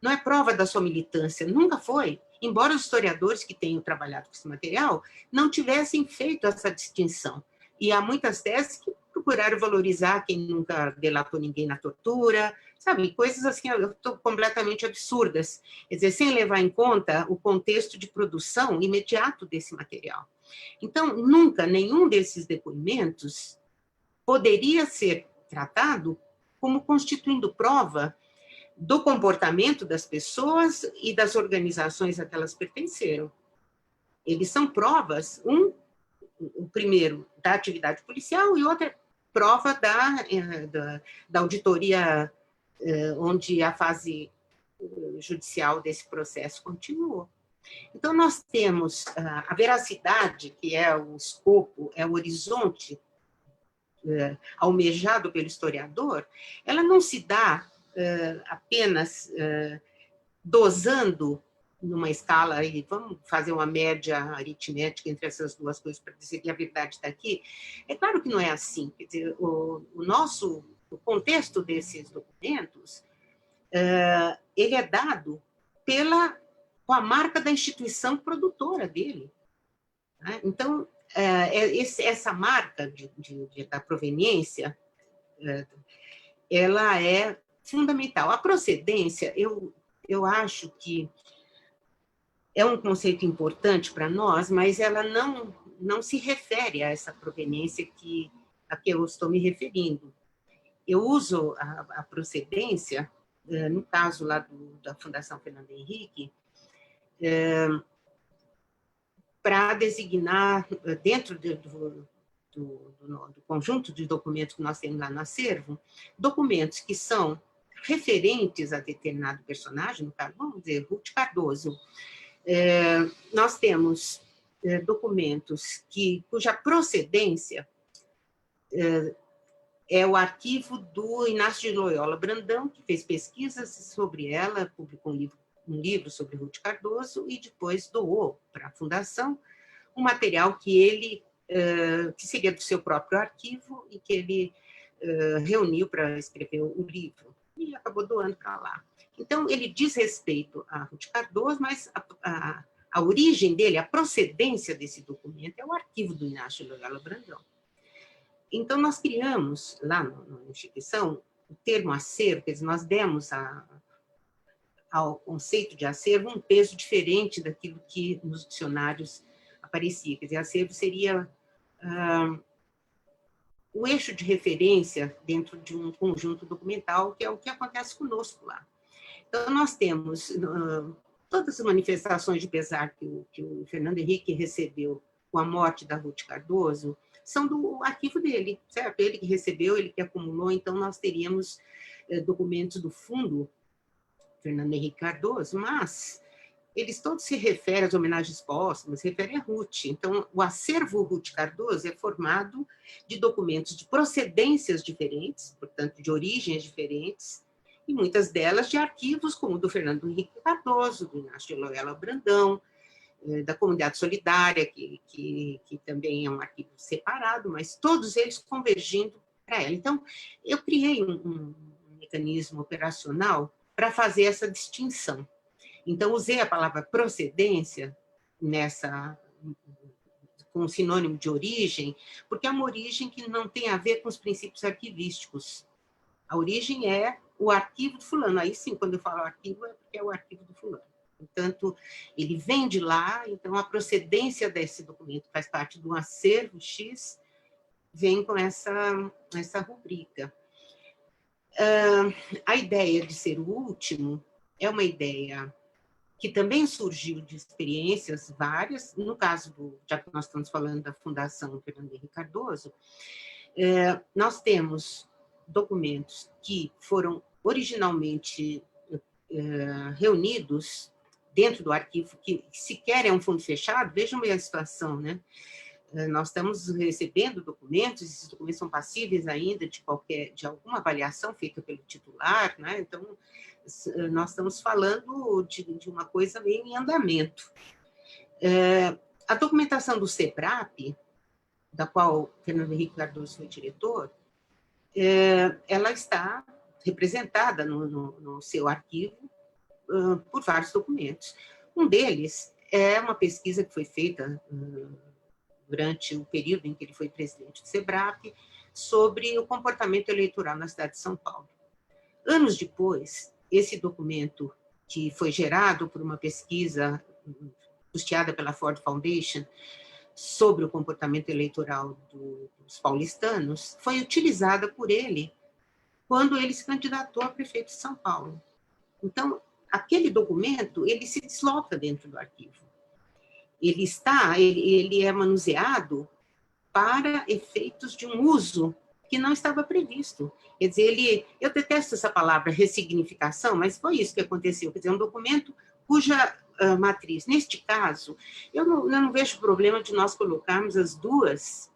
Speaker 3: não é prova da sua militância, nunca foi. Embora os historiadores que tenham trabalhado com esse material não tivessem feito essa distinção. E há muitas teses que procuraram valorizar quem nunca delatou ninguém na tortura, sabe, coisas assim completamente absurdas, quer dizer, sem levar em conta o contexto de produção imediato desse material. Então, nunca nenhum desses depoimentos poderia ser tratado como constituindo prova do comportamento das pessoas e das organizações a que elas pertenceram. Eles são provas, o primeiro, da atividade policial, e outra prova da auditoria, onde a fase judicial desse processo continuou. Então, nós temos a veracidade, que é o escopo, é o horizonte almejado pelo historiador, ela não se dá apenas dosando numa escala, e vamos fazer uma média aritmética entre essas duas coisas para dizer que a verdade está aqui. É claro que não é assim. Quer dizer, o contexto desses documentos, ele é dado com a marca da instituição produtora dele. Né? Então, essa marca da proveniência, ela é fundamental. A procedência, eu acho que é um conceito importante para nós, mas ela não se refere a essa proveniência a que eu estou me referindo. Eu uso a procedência, no caso lá da Fundação Fernando Henrique, para designar, dentro do conjunto de documentos que nós temos lá no acervo, documentos que são referentes a determinado personagem, no caso, vamos dizer, Ruth Cardoso. Nós temos documentos cuja procedência é o arquivo do Inácio de Loyola Brandão, que fez pesquisas sobre ela, publicou um livro sobre Ruth Cardoso e depois doou para a Fundação um material que seria do seu próprio arquivo e que ele reuniu para escrever o livro e acabou doando para lá. Então, ele diz respeito a Ruth Cardoso, mas a origem dele, a procedência desse documento é o arquivo do Inácio de Loyola Brandão. Então, nós criamos, lá na instituição, o termo acervo, quer dizer, nós demos ao conceito de acervo um peso diferente daquilo que nos dicionários aparecia. Quer dizer, acervo seria o eixo de referência dentro de um conjunto documental, que é o que acontece conosco lá. Então, nós temos todas as manifestações de pesar que o Fernando Henrique recebeu com a morte da Ruth Cardoso, são do arquivo dele, certo? Ele que recebeu, ele que acumulou, então nós teríamos documentos do fundo Fernando Henrique Cardoso, mas eles todos se referem às homenagens póstumas, se referem a Ruth. Então, o acervo Ruth Cardoso é formado de documentos de procedências diferentes, portanto, de origens diferentes, e muitas delas de arquivos como o do Fernando Henrique Cardoso, do Inácio de Loyola Brandão, da Comunidade Solidária, que também é um arquivo separado, mas todos eles convergindo para ela. Então, eu criei um mecanismo operacional para fazer essa distinção. Então, usei a palavra procedência com sinônimo de origem, porque é uma origem que não tem a ver com os princípios arquivísticos. A origem é o arquivo do fulano. Aí sim, quando eu falo arquivo, é porque é o arquivo do fulano. Portanto, ele vem de lá, então a procedência desse documento faz parte de um acervo X, vem com essa rubrica. A ideia de ser o último é uma ideia que também surgiu de experiências várias, no caso, já que nós estamos falando da Fundação Fernando Henrique Cardoso, nós temos documentos que foram originalmente reunidos dentro do arquivo, que sequer é um fundo fechado. Vejam bem a situação, né? Nós estamos recebendo documentos, esses documentos são passíveis ainda de alguma avaliação feita pelo titular, né? Então, nós estamos falando de uma coisa meio em andamento. A documentação do SEBRAP, da qual Fernando Henrique Cardoso foi diretor, ela está representada no seu arquivo por vários documentos. Um deles é uma pesquisa que foi feita durante o período em que ele foi presidente do SEBRAP, sobre o comportamento eleitoral na cidade de São Paulo. Anos depois, esse documento, que foi gerado por uma pesquisa custeada pela Ford Foundation sobre o comportamento eleitoral dos paulistanos, foi utilizada por ele quando ele se candidatou a prefeito de São Paulo. Então, aquele documento, ele se desloca dentro do arquivo. Ele é manuseado para efeitos de um uso que não estava previsto. Quer dizer, eu detesto essa palavra ressignificação, mas foi isso que aconteceu. Quer dizer, um documento cuja matriz, neste caso, eu não vejo problema de nós colocarmos os dois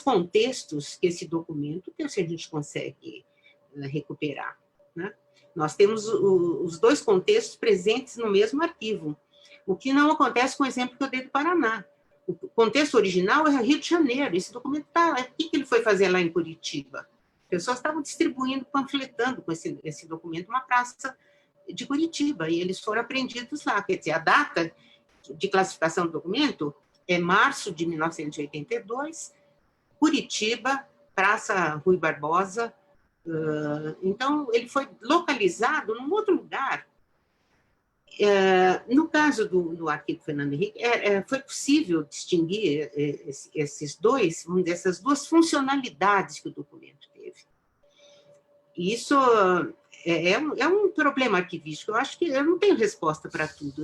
Speaker 3: contextos que esse documento tem, se a gente consegue recuperar, né? Nós temos os dois contextos presentes no mesmo arquivo, o que não acontece com o exemplo que eu dei do Paraná. O contexto original é Rio de Janeiro, esse documento está... O que ele foi fazer lá em Curitiba? As pessoas estavam distribuindo, panfletando com esse documento uma praça de Curitiba, e eles foram apreendidos lá. Quer dizer, a data de classificação do documento é março de 1982, Curitiba, Praça Rui Barbosa. Então, ele foi localizado num outro lugar. No caso do arquivo Fernando Henrique, foi possível distinguir essas duas funcionalidades que o documento teve. E isso é um problema arquivístico. Eu acho que eu não tenho resposta para tudo.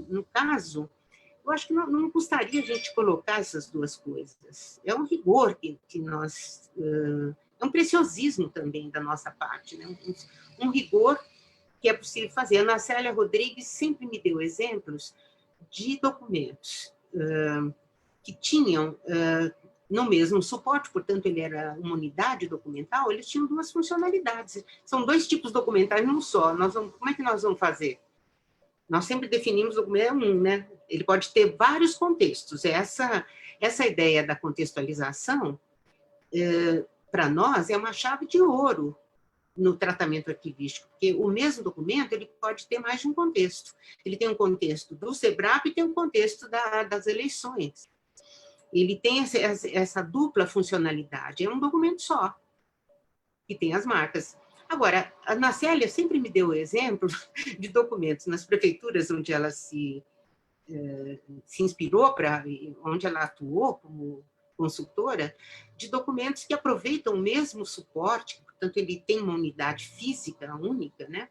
Speaker 3: No caso, eu acho que não custaria a gente colocar essas duas coisas. É um rigor que nós... é um preciosismo também da nossa parte, né? Um rigor que é possível fazer. A Ana Célia Rodrigues sempre me deu exemplos de documentos que tinham no mesmo suporte, portanto, ele era uma unidade documental, eles tinham duas funcionalidades. São dois tipos documentais num só. Como é que nós vamos fazer? Nós sempre definimos o documento né? Ele pode ter vários contextos. Essa ideia da contextualização, para nós, é uma chave de ouro no tratamento arquivístico, porque o mesmo documento ele pode ter mais de um contexto. Ele tem um contexto do SEBRAP e tem um contexto das eleições. Ele tem essa dupla funcionalidade. É um documento só, que tem as marcas. Agora, a Ana Célia sempre me deu o exemplo de documentos nas prefeituras onde ela se inspirou, onde ela atuou como consultora, de documentos que aproveitam o mesmo suporte, portanto, ele tem uma unidade física única, né?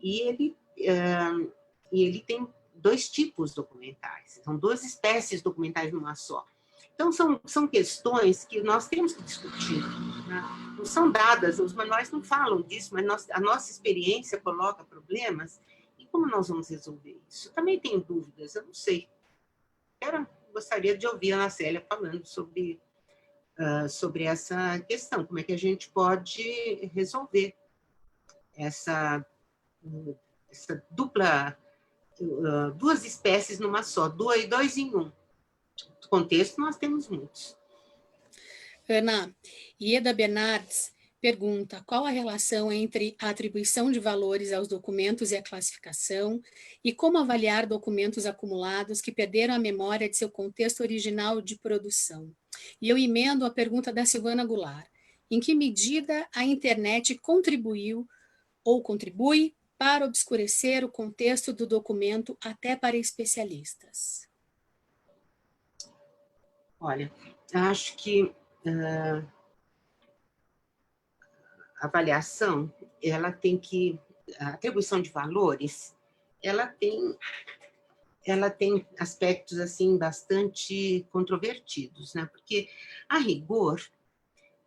Speaker 3: E ele tem dois tipos documentais, são duas espécies documentais numa só. Então, são questões que nós temos que discutir, né? Não são dadas, os manuais não falam disso, mas a nossa experiência coloca problemas, e como nós vamos resolver isso? Eu também tenho dúvidas, eu não sei. Gostaria de ouvir a Ana Célia falando sobre essa questão, como é que a gente pode resolver essa dupla, duas espécies numa só, dois em um. No contexto, nós temos muitos.
Speaker 2: Ana, Ieda Bernardes pergunta qual a relação entre a atribuição de valores aos documentos e a classificação, e como avaliar documentos acumulados que perderam a memória de seu contexto original de produção. E eu emendo a pergunta da Silvana Goulart. Em que medida a internet contribuiu ou contribui para obscurecer o contexto do documento até para especialistas?
Speaker 3: Olha, acho que a avaliação, a atribuição de valores, ela tem aspectos assim bastante controvertidos, né? Porque, a rigor,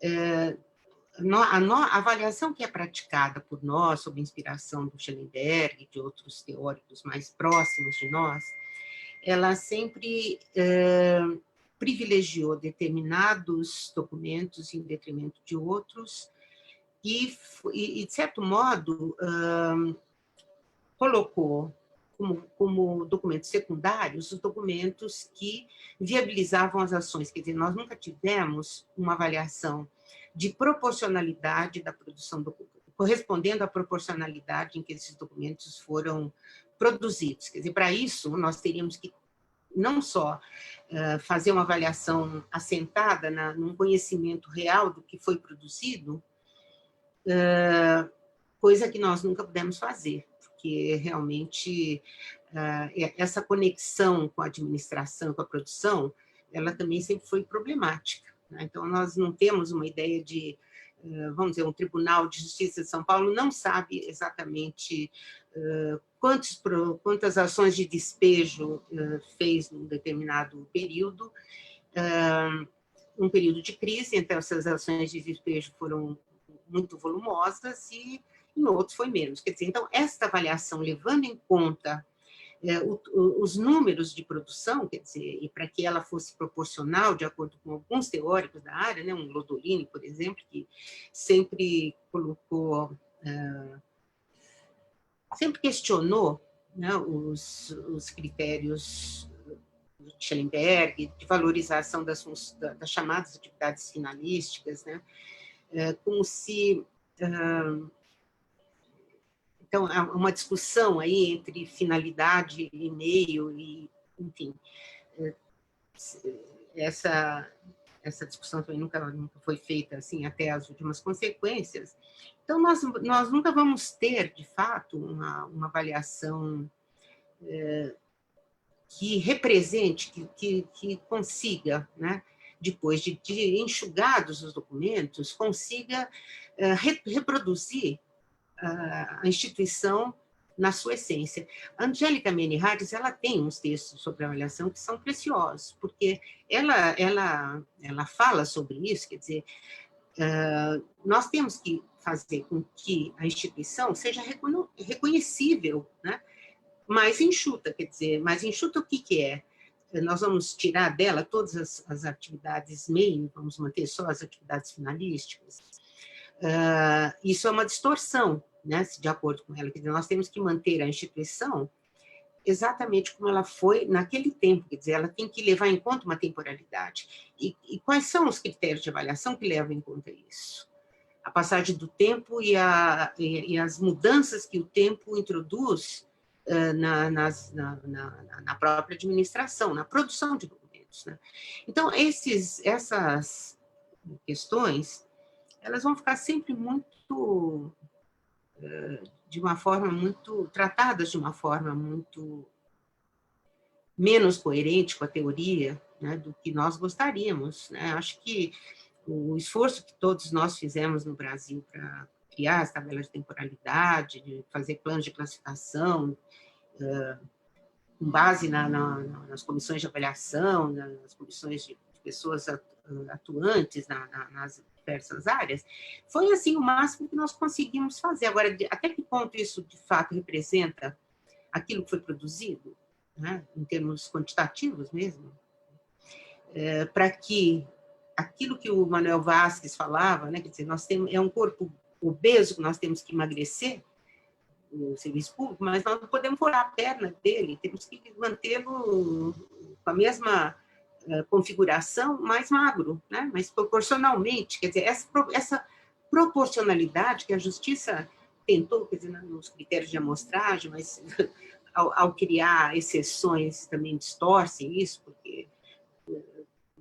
Speaker 3: a avaliação que é praticada por nós, sob inspiração do Schellenberg e de outros teóricos mais próximos de nós, ela sempre privilegiou determinados documentos em detrimento de outros e de certo modo, colocou como documentos secundários os documentos que viabilizavam as ações. Quer dizer, nós nunca tivemos uma avaliação de proporcionalidade da produção, correspondendo à proporcionalidade em que esses documentos foram produzidos. Quer dizer, para isso, nós teríamos que não só fazer uma avaliação assentada num conhecimento real do que foi produzido, coisa que nós nunca pudemos fazer, porque realmente essa conexão com a administração, com a produção, ela também sempre foi problemática, né? Então, nós não temos uma ideia de, vamos dizer, um Tribunal de Justiça de São Paulo não sabe exatamente quantas ações de despejo fez num determinado período, um período de crise, então essas ações de despejo foram muito volumosas e em outros foi menos. Quer dizer, então, esta avaliação, levando em conta os números de produção, quer dizer, e para que ela fosse proporcional, de acordo com alguns teóricos da área, né, um Lodolini, por exemplo, que sempre colocou, sempre questionou, né, os critérios de Schellenberg, de valorização das chamadas atividades finalísticas, né, como se... Então, há uma discussão aí entre finalidade e meio, e, enfim, essa discussão também nunca foi feita assim, até as últimas consequências. Então, nós nunca vamos ter, de fato, uma avaliação que represente, que consiga, né, depois de enxugados os documentos, consiga reproduzir a instituição na sua essência. A Angélica Meni-Harris, ela tem uns textos sobre avaliação que são preciosos, porque ela fala sobre isso, quer dizer, nós temos que fazer com que a instituição seja reconhecível, né? Mais enxuta, quer dizer, mais enxuta o que é? Nós vamos tirar dela todas as atividades meio, vamos manter só as atividades finalísticas. Isso é uma distorção, né, de acordo com ela. Quer dizer, nós temos que manter a instituição exatamente como ela foi naquele tempo, quer dizer, ela tem que levar em conta uma temporalidade. E quais são os critérios de avaliação que levam em conta isso? A passagem do tempo e as mudanças que o tempo introduz na própria administração, na produção de documentos, né? Então, essas questões, elas vão ficar sempre muito, de uma forma muito, tratadas de uma forma muito menos coerente com a teoria, né, do que nós gostaríamos, né? Acho que o esforço que todos nós fizemos no Brasil para criar as tabelas de temporalidade, de fazer planos de classificação, com base nas comissões de avaliação, nas comissões de pessoas atuantes nas diversas áreas, foi assim o máximo que nós conseguimos fazer. Agora, até que ponto isso de fato representa aquilo que foi produzido, né, em termos quantitativos mesmo, para que aquilo que o Manuel Vasquez falava, né, quer dizer, é um corpo obeso que nós temos que emagrecer no serviço público, mas nós não podemos furar a perna dele, temos que mantê-lo com a mesma configuração, mais magro, né? Mas proporcionalmente, quer dizer, essa proporcionalidade que a justiça tentou, quer dizer, nos critérios de amostragem, mas ao criar exceções também distorcem isso, porque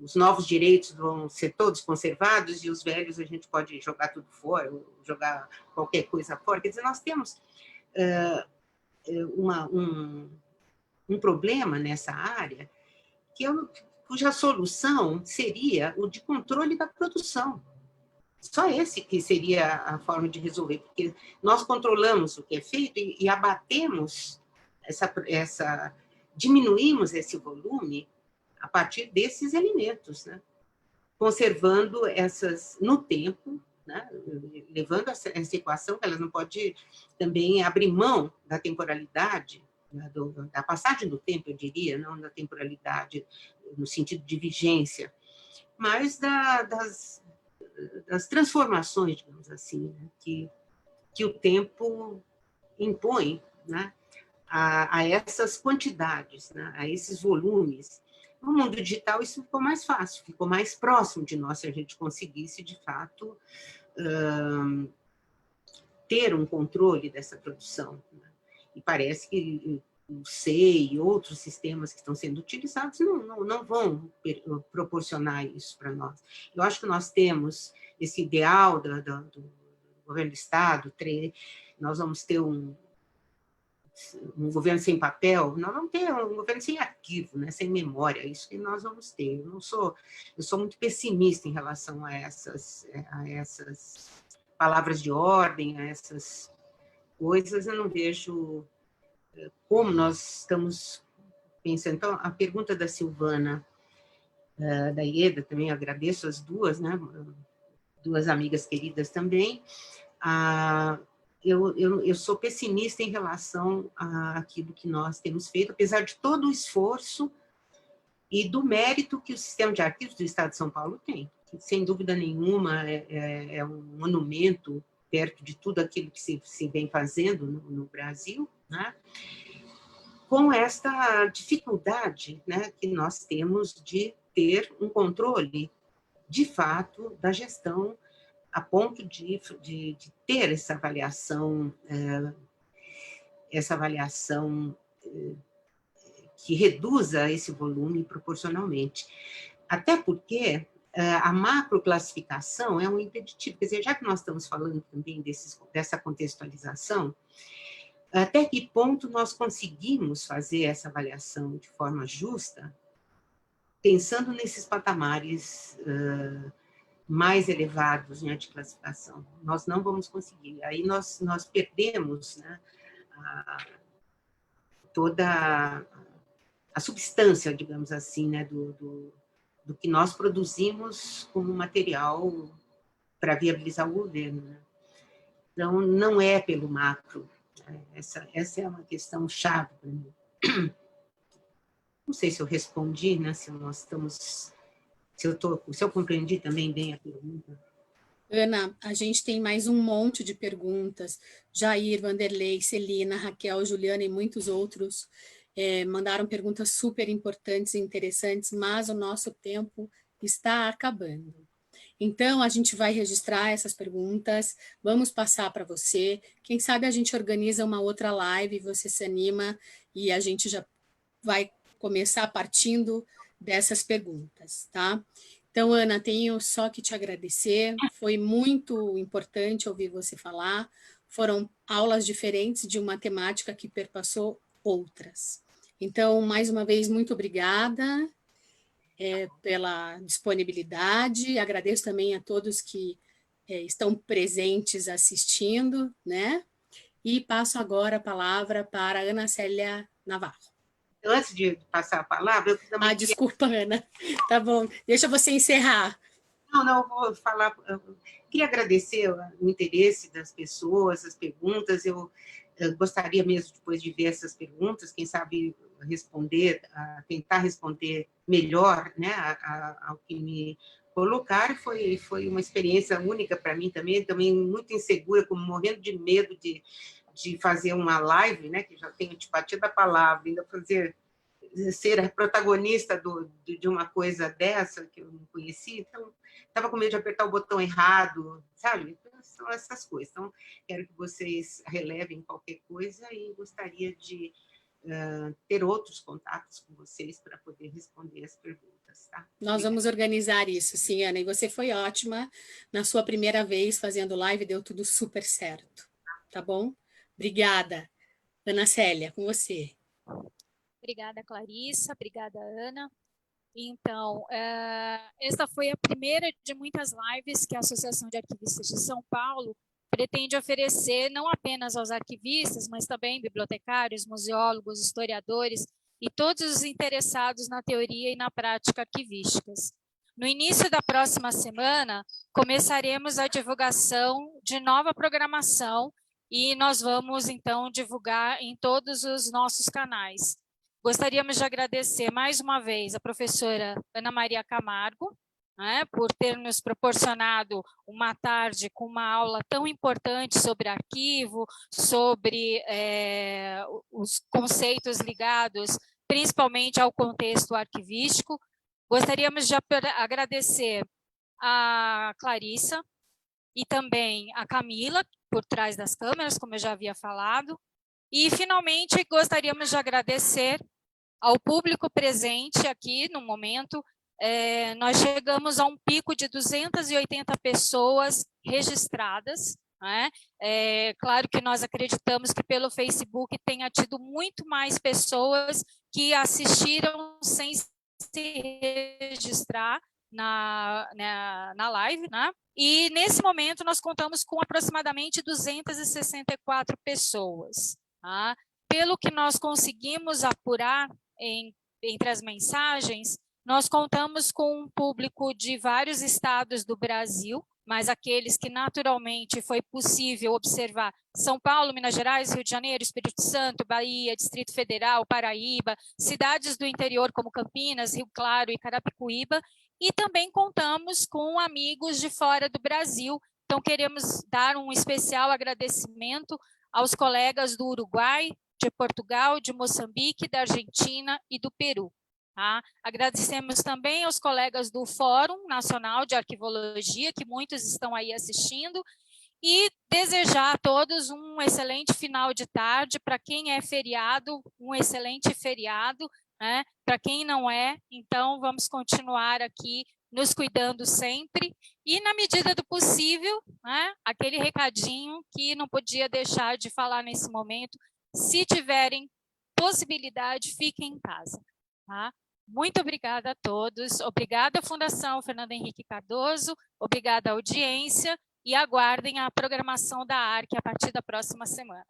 Speaker 3: os novos direitos vão ser todos conservados e os velhos a gente pode jogar tudo fora, jogar qualquer coisa fora. Quer dizer, nós temos um problema nessa área cuja solução seria o de controle da produção. Só esse que seria a forma de resolver, porque nós controlamos o que é feito e abatemos diminuímos esse volume a partir desses elementos, né? Conservando essas no tempo, né? Levando essa equação que elas não pode também abrir mão da temporalidade, né? Da passagem do tempo, eu diria, não da temporalidade no sentido de vigência, mas das transformações, digamos assim, né? que o tempo impõe, né? a essas quantidades, né? A esses volumes. No mundo digital, isso ficou mais fácil, ficou mais próximo de nós, se a gente conseguisse, de fato, ter um controle dessa produção. Né? E parece que o SEI e outros sistemas que estão sendo utilizados não vão proporcionar isso para nós. Eu acho que nós temos esse ideal do governo do Estado, nós vamos ter um governo sem papel, nós vamos ter um governo sem arquivo, né, sem memória, é isso que nós vamos ter. Eu sou muito pessimista em relação a essas palavras de ordem, a essas coisas, eu não vejo como nós estamos pensando. Então, a pergunta da Silvana, da Ieda, também agradeço as duas, né, duas amigas queridas também. Eu sou pessimista em relação àquilo que nós temos feito, apesar de todo o esforço e do mérito que o sistema de arquivos do Estado de São Paulo tem. Que, sem dúvida nenhuma, é um monumento perto de tudo aquilo que se vem fazendo no Brasil, né? Com esta dificuldade, né, que nós temos de ter um controle, de fato, da gestão, a ponto de ter essa avaliação que reduza esse volume proporcionalmente. Até porque a macroclassificação é um impeditivo. Quer dizer, já que nós estamos falando também dessa contextualização, até que ponto nós conseguimos fazer essa avaliação de forma justa, pensando nesses patamares mais elevados, né, de classificação. Nós não vamos conseguir. Aí nós perdemos, né, toda a substância, digamos assim, né, do que nós produzimos como material para viabilizar o governo. Né? Então, não é pelo macro. Essa é uma questão chave para mim. Não sei se eu respondi, né, se eu compreendi também bem a pergunta.
Speaker 2: Ana, a gente tem mais um monte de perguntas. Jair, Vanderlei, Celina, Raquel, Juliana e muitos outros mandaram perguntas super importantes e interessantes, mas o nosso tempo está acabando. Então, a gente vai registrar essas perguntas, vamos passar para você. Quem sabe a gente organiza uma outra live, você se anima e a gente já vai começar partindo dessas perguntas, tá? Então, Ana, tenho só que te agradecer, foi muito importante ouvir você falar, foram aulas diferentes de uma temática que perpassou outras. Então, mais uma vez, muito obrigada pela disponibilidade, agradeço também a todos que estão presentes assistindo, né? E passo agora a palavra para a Ana Célia Navarro.
Speaker 3: Antes de passar a palavra, eu também
Speaker 2: desculpa, Ana. Tá bom, deixa você encerrar.
Speaker 3: Não, eu vou falar. Eu queria agradecer o interesse das pessoas, as perguntas. Eu gostaria mesmo, depois de ver essas perguntas, quem sabe tentar responder melhor, né, ao que me colocaram. Foi uma experiência única para mim também muito insegura, como morrendo de medo de fazer uma live, né, que já tenho antipatia da palavra, ainda ser a protagonista de uma coisa dessa que eu não conhecia, então estava com medo de apertar o botão errado, sabe? São essas coisas. Então, quero que vocês relevem qualquer coisa e gostaria de ter outros contatos com vocês para poder responder as perguntas, tá?
Speaker 2: Nós vamos organizar isso, sim, Ana, e você foi ótima na sua primeira vez fazendo live, deu tudo super certo, tá bom? Obrigada. Ana Célia, com você.
Speaker 1: Obrigada, Clarissa. Obrigada, Ana. Então, esta foi a primeira de muitas lives que a Associação de Arquivistas de São Paulo pretende oferecer não apenas aos arquivistas, mas também bibliotecários, museólogos, historiadores e todos os interessados na teoria e na prática arquivísticas. No início da próxima semana, começaremos a divulgação de nova programação e nós vamos, então, divulgar em todos os nossos canais. Gostaríamos de agradecer mais uma vez a professora Ana Maria Camargo, né, por ter nos proporcionado uma tarde com uma aula tão importante sobre arquivo, sobre os conceitos ligados principalmente ao contexto arquivístico. Gostaríamos de agradecer a Clarissa e também a Camila, por trás das câmeras, como eu já havia falado. E, finalmente, gostaríamos de agradecer ao público presente aqui no momento. Nós chegamos a um pico de 280 pessoas registradas, né? Claro que nós acreditamos que pelo Facebook tenha tido muito mais pessoas que assistiram sem se registrar na live, né? E nesse momento nós contamos com aproximadamente 264 pessoas. Tá? Pelo que nós conseguimos apurar entre as mensagens, nós contamos com um público de vários estados do Brasil, mas aqueles que naturalmente foi possível observar: São Paulo, Minas Gerais, Rio de Janeiro, Espírito Santo, Bahia, Distrito Federal, Paraíba, cidades do interior como Campinas, Rio Claro e Carapicuíba, e também contamos com amigos de fora do Brasil. Então, queremos dar um especial agradecimento aos colegas do Uruguai, de Portugal, de Moçambique, da Argentina e do Peru. Tá? Agradecemos também aos colegas do Fórum Nacional de Arquivologia, que muitos estão aí assistindo, e desejar a todos um excelente final de tarde. Para quem é feriado, um excelente feriado, né? Para quem não é, então vamos continuar aqui nos cuidando sempre e, na medida do possível, né, aquele recadinho que não podia deixar de falar nesse momento: se tiverem possibilidade, fiquem em casa. Tá? Muito obrigada a todos, obrigada Fundação Fernando Henrique Cardoso, obrigada à audiência, e aguardem a programação da ARC a partir da próxima semana.